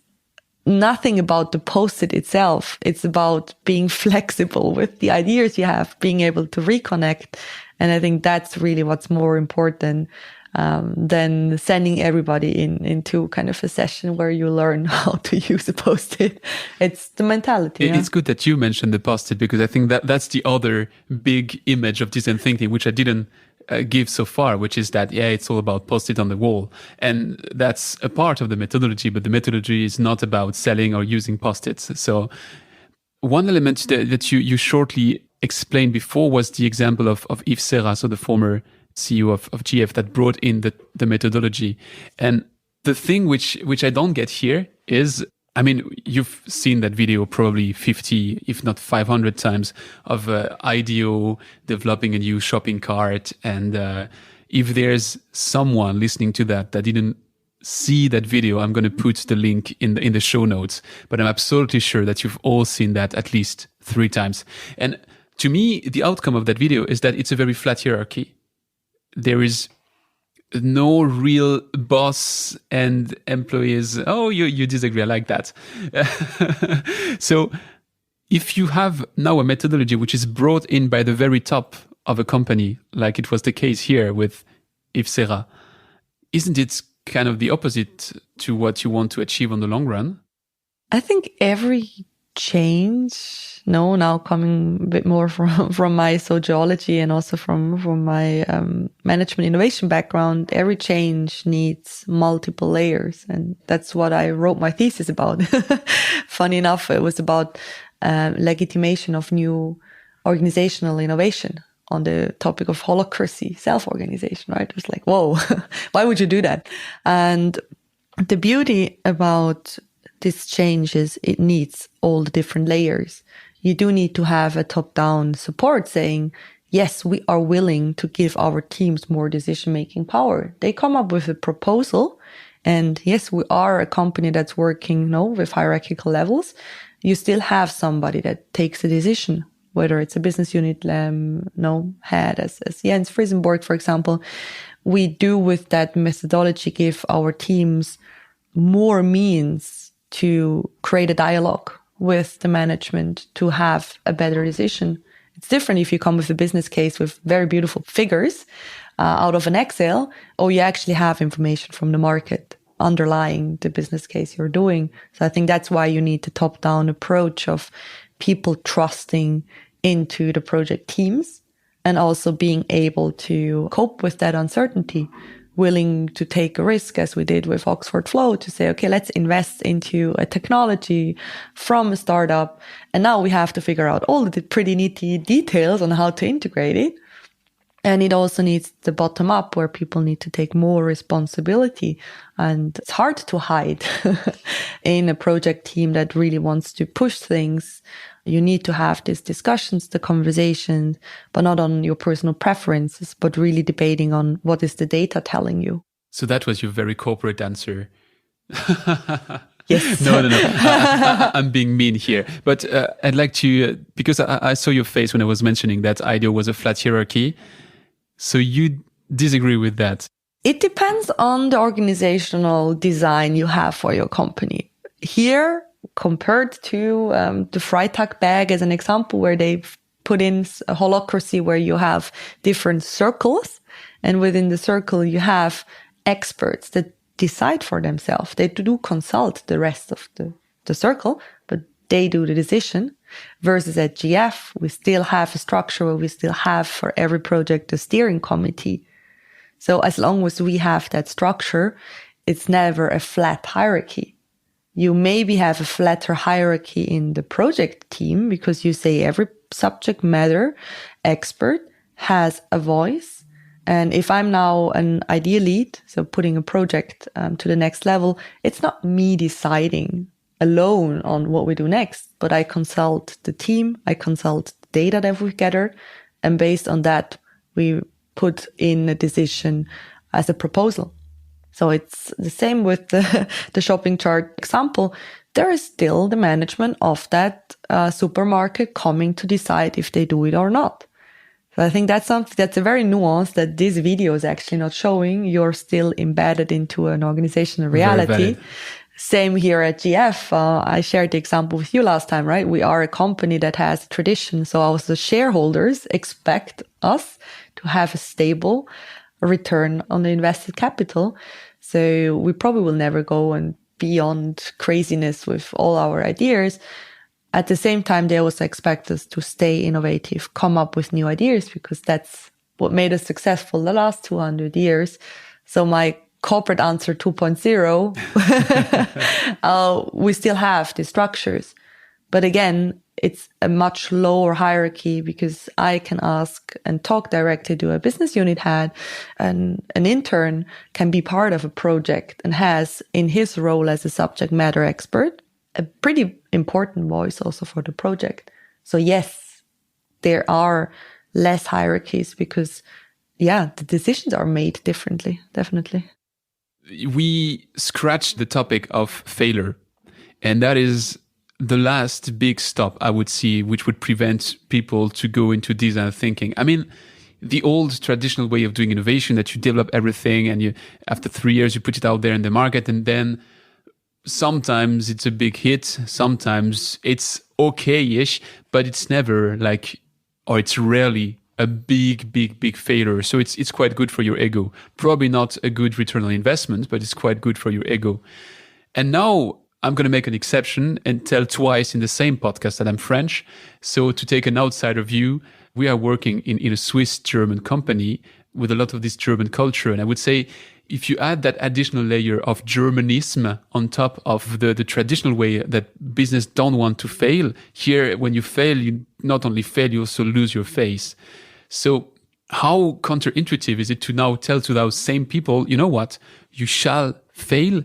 nothing about the Post-it itself. It's about being flexible with the ideas you have, being able to reconnect. And I think that's really what's more important than sending everybody into kind of a session where you learn how to use a Post-it. It's the mentality. It's good that you mentioned the Post-it, because I think that's the other big image of design thinking, which I didn't give so far, which is that, yeah, it's all about Post-it on the wall. And that's a part of the methodology, but the methodology is not about selling or using Post-its. So one element that you shortly explained before was the example of Yves Serra, so the former CEO of GF, that brought in the methodology. And the thing which I don't get here is, I mean, you've seen that video probably 50, if not 500 times of IDEO developing a new shopping cart. And if there's someone listening to that didn't see that video, I'm going to put the link in the show notes. But I'm absolutely sure that you've all seen that at least 3 times. And to me, the outcome of that video is that it's a very flat hierarchy. There is no real boss and employees. Oh, you disagree. I like that. So if you have now a methodology which is brought in by the very top of a company, like it was the case here with Yves Serra, isn't it kind of the opposite to what you want to achieve on the long run? I think every change, now coming a bit more from my sociology and also from my management innovation background, every change needs multiple layers. And that's what I wrote my thesis about. Funny enough, it was about legitimation of new organizational innovation on the topic of holacracy, self-organization, right? It was like, whoa, why would you do that? And the beauty about this change is it needs all the different layers. You do need to have a top-down support saying, yes, we are willing to give our teams more decision-making power. They come up with a proposal, and yes, we are a company that's working, with hierarchical levels. You still have somebody that takes a decision, whether it's a business unit head, as Jens Friesenborg, for example. We do with that methodology give our teams more means to create a dialogue with the management to have a better decision. It's different if you come with a business case with very beautiful figures out of an Excel, or you actually have information from the market underlying the business case you're doing. So I think that's why you need the top-down approach of people trusting into the project teams and also being able to cope with that uncertainty, willing to take a risk, as we did with Oxford Flow, to say, okay, let's invest into a technology from a startup. And now we have to figure out all the pretty nitty details on how to integrate it. And it also needs the bottom up, where people need to take more responsibility. And it's hard to hide in a project team that really wants to push things. You need to have these discussions, the conversations, but not on your personal preferences, but really debating on what is the data telling you. So that was your very corporate answer. Yes. No. I'm being mean here. But I'd like to, because I saw your face when I was mentioning that IDEO was a flat hierarchy. So you disagree with that? It depends on the organizational design you have for your company. Here, compared to the Freitag bag as an example, where they've put in a holacracy where you have different circles, and within the circle you have experts that decide for themselves. They do consult the rest of the circle, but they do the decision. Versus at GF, we still have a structure where we still have for every project a steering committee. So as long as we have that structure, it's never a flat hierarchy. You maybe have a flatter hierarchy in the project team because you say every subject matter expert has a voice. And if I'm now an idea lead, so putting a project to the next level, it's not me deciding alone on what we do next, but I consult the team, I consult the data that we've gathered, and based on that, we put in a decision as a proposal. So it's the same with the shopping chart example. There is still the management of that supermarket coming to decide if they do it or not. So I think that's something that's a very nuanced that this video is actually not showing. You're still embedded into an organizational reality. Same here at GF. I shared the example with you last time, right? We are a company that has a tradition. So also shareholders expect us to have a stable return on the invested capital. So we probably will never go and beyond craziness with all our ideas. At the same time, they also expect us to stay innovative, come up with new ideas, because that's what made us successful the last 200 years. So my corporate answer 2.0, we still have the structures. But again, it's a much lower hierarchy because I can ask and talk directly to a business unit head, and an intern can be part of a project and has in his role as a subject matter expert a pretty important voice also for the project. So yes, there are less hierarchies because, the decisions are made differently, definitely. We scratched the topic of failure, and that is the last big stop I would see, which would prevent people to go into design thinking. I mean, the old traditional way of doing innovation, that you develop everything and you, after 3 years, you put it out there in the market, and then sometimes it's a big hit, sometimes it's okay-ish, but it's never or it's rarely a big failure. So it's quite good for your ego. Probably not a good return on investment, but it's quite good for your ego. And now I'm going to make an exception and tell twice in the same podcast that I'm French. So to take an outsider view, we are working in a Swiss-German company with a lot of this German culture. And I would say, if you add that additional layer of Germanism on top of the traditional way that business don't want to fail, here, when you fail, you not only fail, you also lose your face. So how counterintuitive is it to now tell to those same people, you know what, you shall fail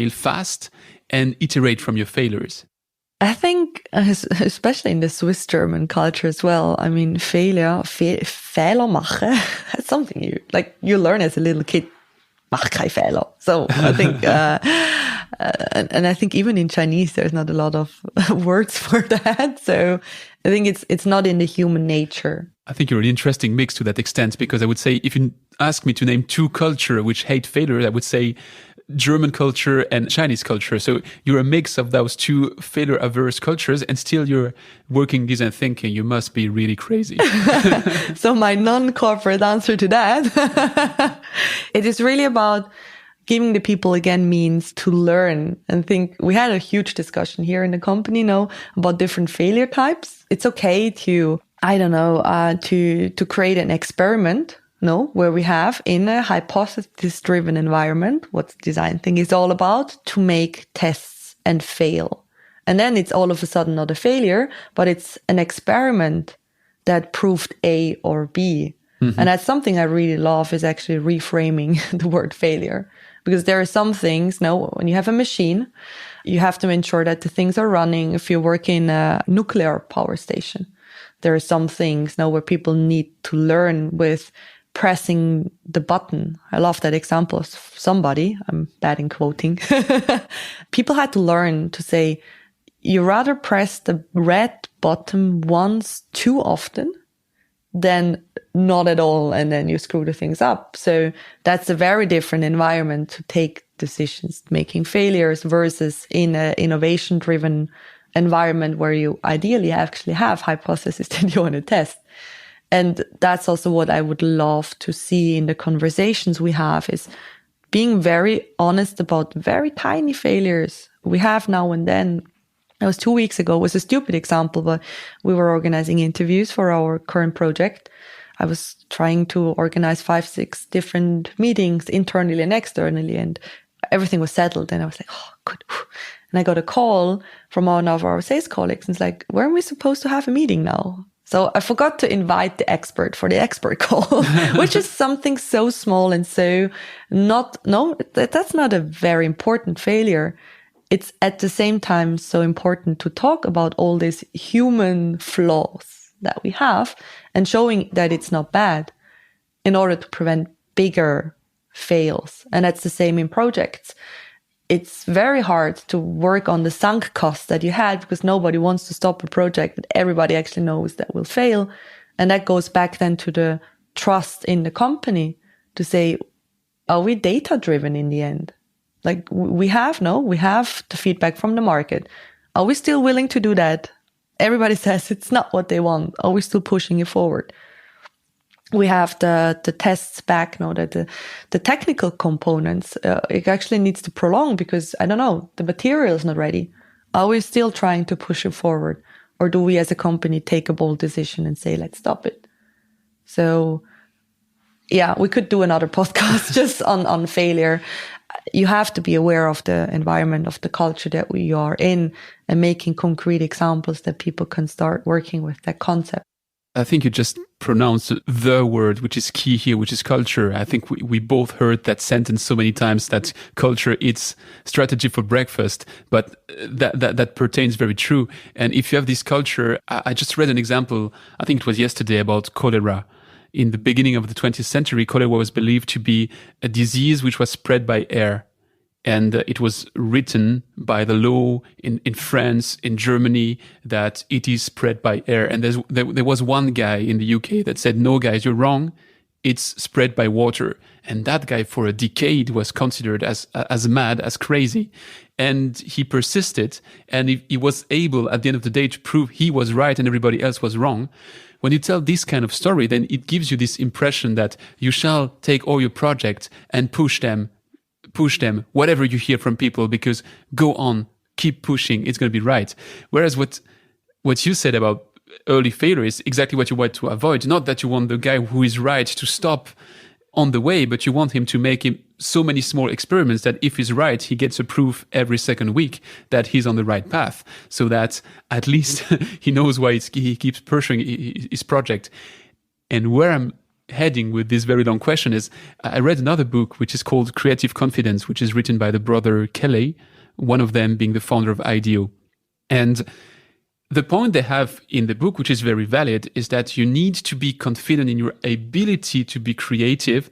fast and iterate from your failures? I think, especially in the Swiss-German culture as well, I mean, Fehler machen, that's something you learn as a little kid. Mach kein Fehler. So I think, and I think even in Chinese, there's not a lot of words for that. So I think it's not in the human nature. I think you're an interesting mix to that extent, because I would say if you ask me to name two cultures which hate failure, I would say German culture and Chinese culture. So you're a mix of those two failure-averse cultures, and still you're working design thinking. You must be really crazy. So my non-corporate answer to that, it is really about giving the people again means to learn and think. We had a huge discussion here in the company now about different failure types. It's okay to, to create an experiment. Where we have in a hypothesis-driven environment, what design thinking is all about, to make tests and fail. And then it's all of a sudden not a failure, but it's an experiment that proved A or B. Mm-hmm. And that's something I really love, is actually reframing the word failure. Because there are some things, when you have a machine, you have to ensure that the things are running. If you work in a nuclear power station, there are some things where people need to learn with pressing the button. I love that example of somebody. I'm bad in quoting. People had to learn to say, you rather press the red button once too often than not at all, and then you screw the things up. So that's a very different environment to take decisions, making failures, versus in an innovation-driven environment where you ideally actually have hypotheses that you want to test. And that's also what I would love to see in the conversations we have, is being very honest about very tiny failures we have now and then. It was 2 weeks ago. It was a stupid example, but we were organizing interviews for our current project. I was trying to organize 5-6 different meetings internally and externally, and everything was settled. And I was like, oh, good. And I got a call from one of our sales colleagues, and it's like, weren't we supposed to have a meeting now? So I forgot to invite the expert for the expert call, which is something so small and so that's not a very important failure. It's at the same time so important to talk about all these human flaws that we have and showing that it's not bad in order to prevent bigger fails. And that's the same in projects. It's very hard to work on the sunk costs that you had, because nobody wants to stop a project that everybody actually knows that will fail. And that goes back then to the trust in the company to say, are we data driven in the end? Like we have the feedback from the market. Are we still willing to do that? Everybody says it's not what they want. Are we still pushing it forward? We have the tests back now that the technical components, it actually needs to prolong because, the material is not ready. Are we still trying to push it forward? Or do we as a company take a bold decision and say, let's stop it? So yeah, we could do another podcast just on failure. You have to be aware of the environment, of the culture that we are in, and making concrete examples that people can start working with that concept. I think you just pronounced the word, which is key here, which is culture. I think we both heard that sentence so many times, that culture eats strategy for breakfast, but that pertains very true. And if you have this culture, I just read an example, I think it was yesterday, about cholera. In the beginning of the 20th century, cholera was believed to be a disease which was spread by air. And it was written by the law in France, in Germany, that it is spread by air. And there was one guy in the UK that said, no, guys, you're wrong. It's spread by water. And that guy for a decade was considered as mad, as crazy. And he persisted. And he was able, at the end of the day, to prove he was right and everybody else was wrong. When you tell this kind of story, then it gives you this impression that you shall take all your projects and push them, whatever you hear from people, because go on, keep pushing, it's going to be right. Whereas what you said about early failure is exactly what you want to avoid. Not that you want the guy who is right to stop on the way, but you want him to make so many small experiments that if he's right, he gets a proof every second week that he's on the right path, so that at least he knows why he keeps pursuing his project. And where I'm heading with this very long question is, I read another book which is called Creative Confidence, which is written by the brother Kelly, one of them being the founder of IDEO. And the point they have in the book, which is very valid, is that you need to be confident in your ability to be creative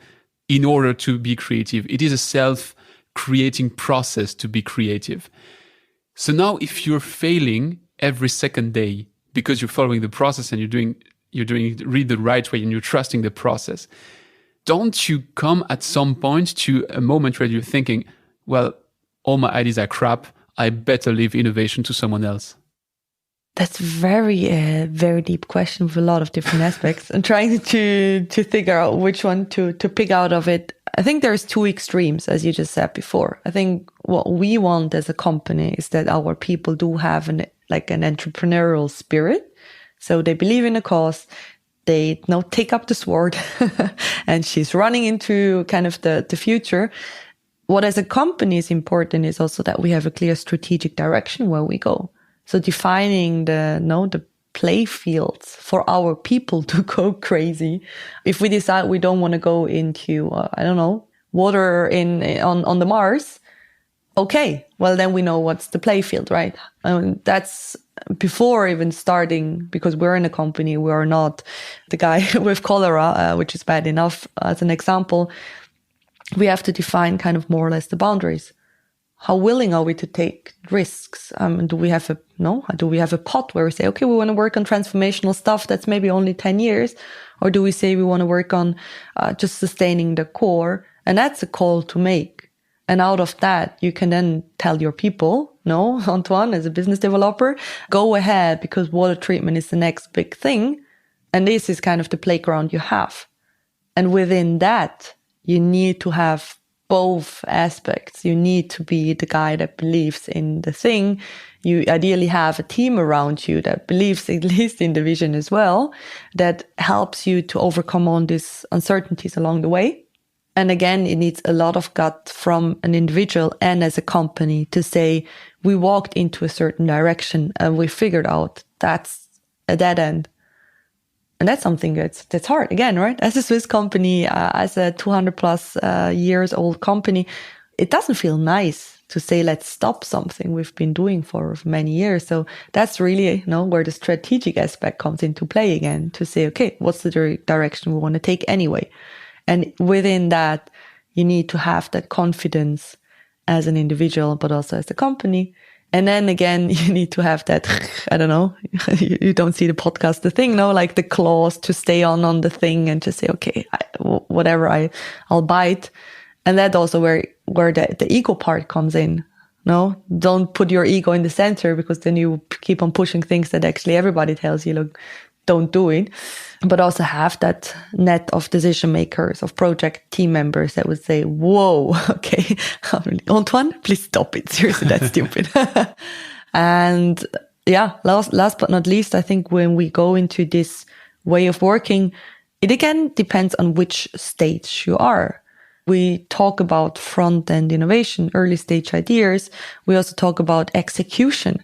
in order to be creative. It is a self-creating process to be creative. So now if you're failing every second day because you're following the process and you're doing it really the right way and you're trusting the process, don't you come at some point to a moment where you're thinking, well, all my ideas are crap, I better leave innovation to someone else? That's very deep question with a lot of different aspects. And trying to figure out which one to pick out of it. I think there's two extremes, as you just said before. I think what we want as a company is that our people do have an entrepreneurial spirit. So they believe in a cause. They now take up the sword and she's running into kind of the future. What as a company is important is also that we have a clear strategic direction where we go. So defining the play fields for our people to go crazy. If we decide we don't want to go into, water on the Mars, okay, well then we know what's the play field, right? That's before even starting, because we're in a company, we are not the guy with cholera, which is bad enough as an example. We have to define kind of more or less the boundaries. How willing are we to take risks? Do we have a pot where we say, okay, we want to work on transformational stuff that's maybe only 10 years? Or do we say we want to work on just sustaining the core? And that's a call to make. And out of that, you can then tell your people, no, Antoine, as a business developer, go ahead because water treatment is the next big thing. And this is kind of the playground you have. And within that, you need to have both aspects. You need to be the guy that believes in the thing. You ideally have a team around you that believes at least in the vision as well, that helps you to overcome all these uncertainties along the way. And again, it needs a lot of gut from an individual and as a company to say, we walked into a certain direction and we figured out that's a dead end. And that's something that's hard again, right? As a Swiss company, as a 200 plus years old company, it doesn't feel nice to say, let's stop something we've been doing for many years. So that's really, where the strategic aspect comes into play again, to say, okay, what's the direction we want to take anyway? And within that, you need to have that confidence as an individual, but also as a company. And then again, you need to have that, you don't see the podcast, the thing, like the clause to stay on the thing and just say, okay, whatever, I'll bite. And that also where the ego part comes in. No, don't put your ego in the center, because then you keep on pushing things that actually everybody tells you, look, don't do it. But also have that net of decision makers, of project team members that would say, whoa, okay, Antoine, please stop it. Seriously, that's stupid. And yeah, last but not least, I think when we go into this way of working, it again depends on which stage you are. We talk about front-end innovation, early stage ideas. We also talk about execution.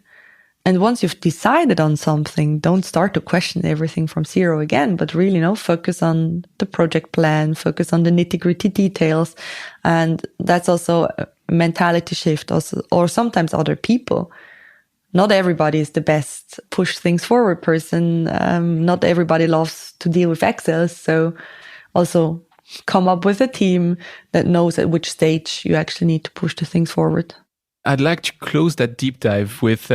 And once you've decided on something, don't start to question everything from zero again, but really, focus on the project plan, focus on the nitty-gritty details. And that's also a mentality shift also, or sometimes other people. Not everybody is the best push things forward person. Not everybody loves to deal with Excel. So also come up with a team that knows at which stage you actually need to push the things forward. I'd like to close that deep dive with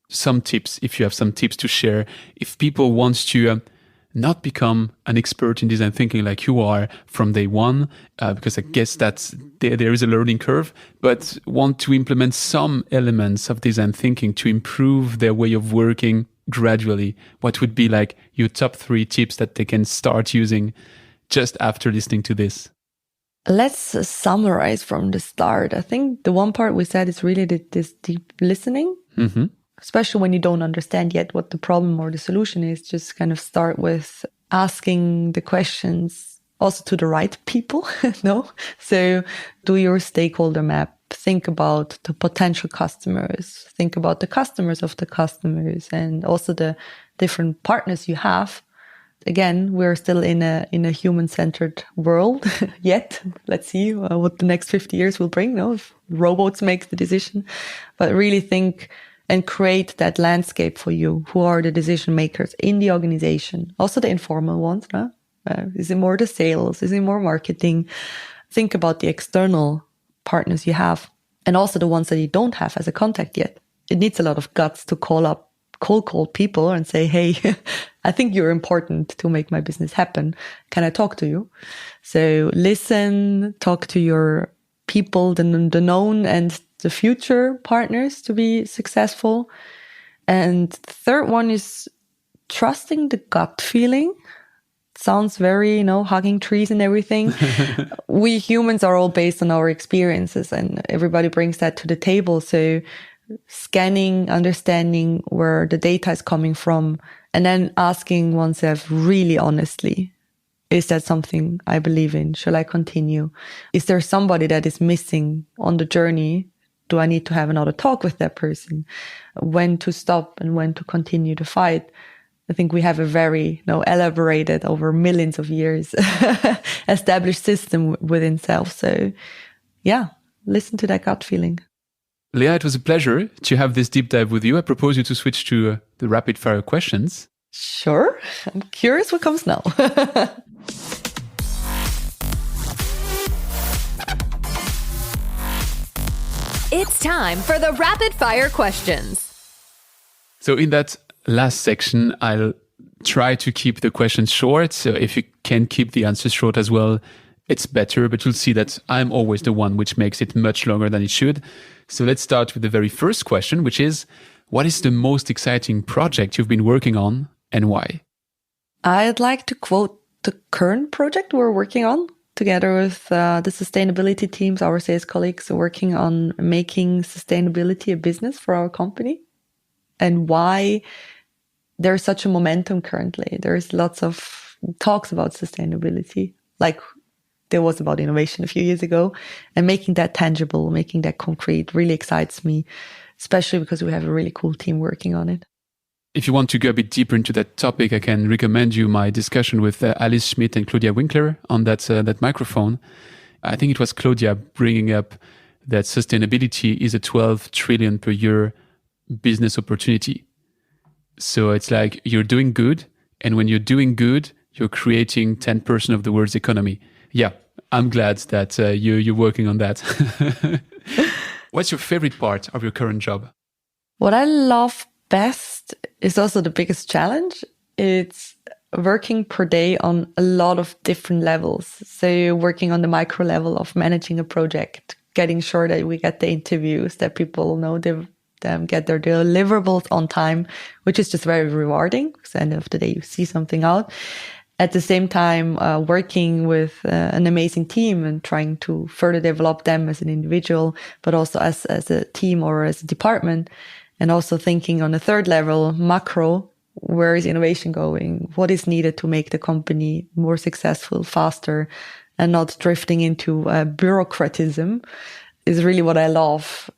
some tips, if you have some tips to share, if people want to not become an expert in design thinking like you are from day one, because I guess that's there is a learning curve, but want to implement some elements of design thinking to improve their way of working gradually. What would be like your top 3 tips that they can start using just after listening to this? Let's summarize from the start. I think the one part we said is really this deep listening. Mm-hmm. Especially when you don't understand yet what the problem or the solution is, just kind of start with asking the questions also to the right people, no? So do your stakeholder map, think about the potential customers, think about the customers of the customers, and also the different partners you have. Again, we're still in a human-centered world yet. Let's see what the next 50 years will bring, no? If robots make the decision. But really think and create that landscape for you. Who are the decision makers in the organization? Also the informal ones. No? Is it more the sales? Is it more marketing? Think about the external partners you have and also the ones that you don't have as a contact yet. It needs a lot of guts to cold call people and say, hey, I think you're important to make my business happen. Can I talk to you? So listen, talk to your people, the known and the future partners to be successful. And the third one is trusting the gut feeling. Sounds very, hugging trees and everything. We humans are all based on our experiences and everybody brings that to the table. So scanning, understanding where the data is coming from, and then asking oneself really honestly, is that something I believe in? Shall I continue? Is there somebody that is missing on the journey? Do I need to have another talk with that person? When to stop and when to continue to fight? I think we have a very elaborated over millions of years established system within self. So yeah, listen to that gut feeling. Lea, it was a pleasure to have this deep dive with you. I propose you to switch to the rapid fire questions. Sure. I'm curious what comes now. It's time for the rapid fire questions. So in that last section, I'll try to keep the questions short. So if you can keep the answers short as well, it's better. But you'll see that I'm always the one which makes it much longer than it should. So let's start with the very first question, which is, what is the most exciting project you've been working on and why? I'd like to quote the current project we're working on together with the sustainability teams, our sales colleagues, working on making sustainability a business for our company, and why there's such a momentum currently. There's lots of talks about sustainability, like there was about innovation a few years ago, and making that tangible, making that concrete really excites me, especially because we have a really cool team working on it. If you want to go a bit deeper into that topic, I can recommend you my discussion with Alice Schmidt and Claudia Winkler on that microphone. I think it was Claudia bringing up that sustainability is a 12 trillion per year business opportunity. So it's like you're doing good, and when you're doing good, you're creating 10% of the world's economy. Yeah, I'm glad that you're working on that. What's your favorite part of your current job? What I love best is also the biggest challenge. It's working per day on a lot of different levels. So you're working on the micro level of managing a project, getting sure that we get the interviews, that people know them get their deliverables on time, which is just very rewarding because at the end of the day, you see something out. At the same time, working with an amazing team and trying to further develop them as an individual, but also as a team or as a department. And also thinking on a third level, macro, where is innovation going? What is needed to make the company more successful, faster, and not drifting into bureaucratism is really what I love,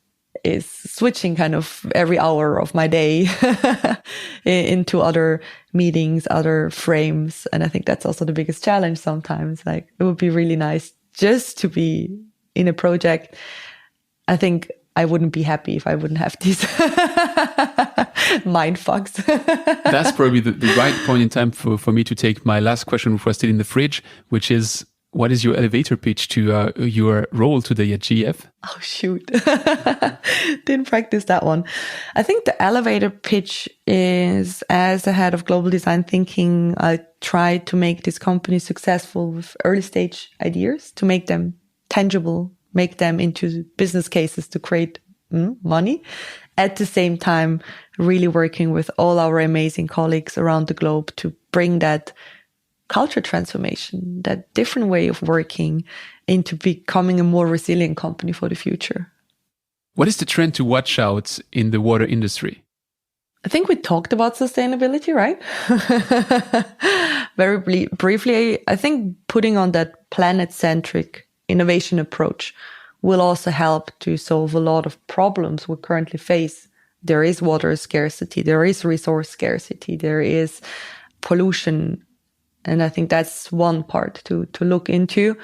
is switching kind of every hour of my day into other meetings, other frames. And I think that's also the biggest challenge sometimes. Like, it would be really nice just to be in a project. I think I wouldn't be happy if I wouldn't have these mind fucks. That's probably the right point in time for me to take my last question, which was still in the fridge, which is, what is your elevator pitch to your role today at GF? Oh, shoot. Didn't practice that one. I think the elevator pitch is, as the head of global design thinking, I try to make this company successful with early stage ideas, to make them tangible, make them into business cases to create money. At the same time, really working with all our amazing colleagues around the globe to bring that culture transformation, that different way of working, into becoming a more resilient company for the future. What is the trend to watch out in the water industry? I think we talked about sustainability, right? Very briefly, I think putting on that planet-centric innovation approach will also help to solve a lot of problems we currently face. There is water scarcity, there is resource scarcity, there is pollution. And I think that's one part to look into.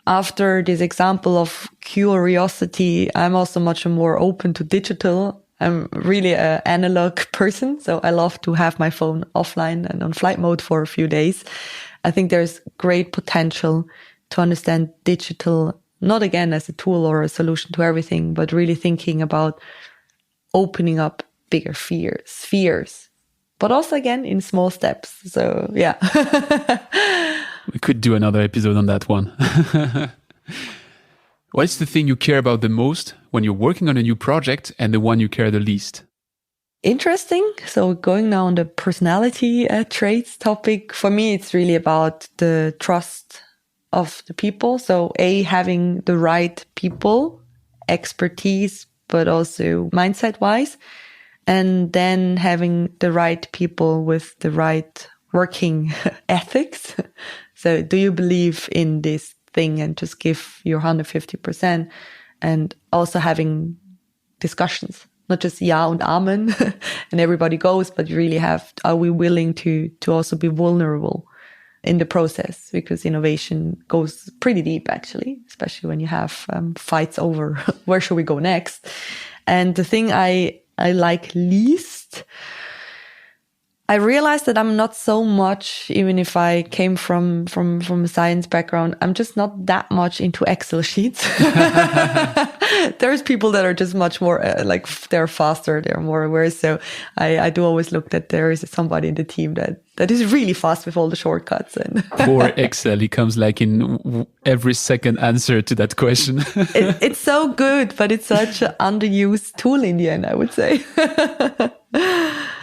After this example of curiosity, I'm also much more open to digital. I'm really an analog person. So I love to have my phone offline and on flight mode for a few days. I think there's great potential to understand digital, not again as a tool or a solution to everything, but really thinking about opening up bigger spheres, but also again in small steps. So yeah. We could do another episode on that one. What is the thing you care about the most when you're working on a new project and the one you care the least? Interesting. So going now on the personality traits topic, for me, it's really about the trust of the people. So having the right people, expertise, but also mindset wise, and then having the right people with the right working ethics. So do you believe in this thing and just give your 150%, and also having discussions, not just ja und amen and everybody goes, but you really are we willing to also be vulnerable in the process, because innovation goes pretty deep actually, especially when you have fights over where should we go next. And the thing I like least, I realized that I'm not so much, even if I came from a science background, I'm just not that much into Excel sheets. There's people that are just much more they're faster, they're more aware. So I do always look that there is somebody in the team that is really fast with all the shortcuts. And Poor Excel, he comes like in every second answer to that question. It's so good, but it's such an underused tool in the end, I would say.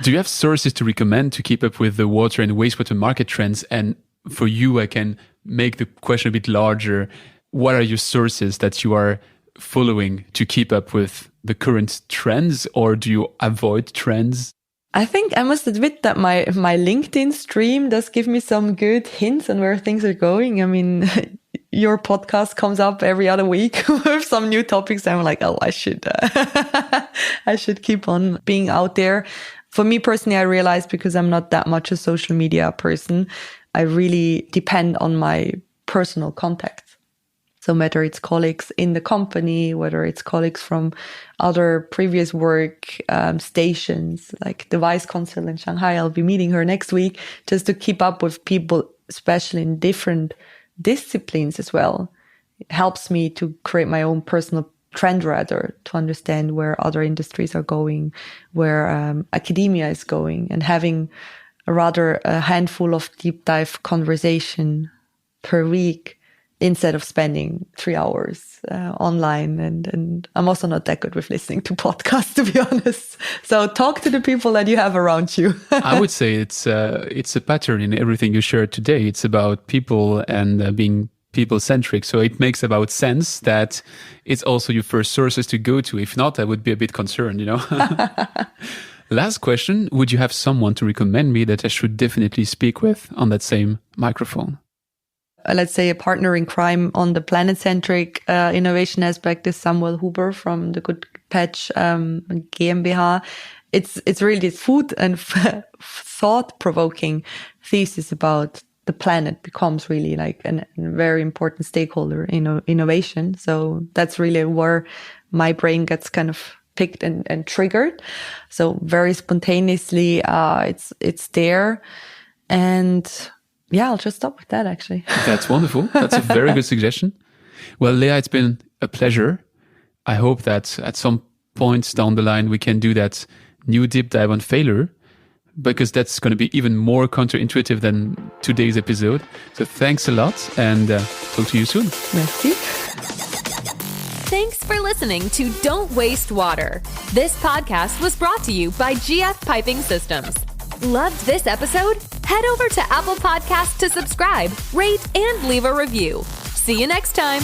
Do you have sources to recommend to keep up with the water and wastewater market trends? And for you, I can make the question a bit larger. What are your sources that you are following to keep up with the current trends, or do you avoid trends? I think I must admit that my LinkedIn stream does give me some good hints on where things are going. I mean, your podcast comes up every other week with some new topics. I'm like, oh, I should keep on being out there. For me personally, I realized, because I'm not that much a social media person, I really depend on my personal contacts. So whether it's colleagues in the company, whether it's colleagues from other previous work stations, like the Vice Consul in Shanghai, I'll be meeting her next week, just to keep up with people, especially in different disciplines as well. It helps me to create my own personal trend radar, to understand where other industries are going, where academia is going, and having a handful of deep dive conversation per week instead of spending 3 hours online. And I'm also not that good with listening to podcasts, to be honest. So talk to the people that you have around you. I would say it's a pattern in everything you shared today. It's about people and being people-centric. So it makes about sense that it's also your first sources to go to. If not, I would be a bit concerned, you know. Last question. Would you have someone to recommend me that I should definitely speak with on that same microphone? Let's say a partner in crime on the planet-centric innovation aspect is Samuel Huber from the Good Patch GmbH. It's really this food and thought-provoking thesis about the planet becomes really like a very important stakeholder in innovation. So that's really where my brain gets kind of picked and triggered. So very spontaneously, it's there. And yeah, I'll just stop with that, actually. That's wonderful. That's a very good suggestion. Well, Leah, it's been a pleasure. I hope that at some points down the line, we can do that new deep dive on failure, because that's going to be even more counterintuitive than today's episode. So thanks a lot, and talk to you soon. Merci. Thanks for listening to Don't Waste Water. This podcast was brought to you by GF Piping Systems. Loved this episode? Head over to Apple Podcasts to subscribe, rate, and leave a review. See you next time.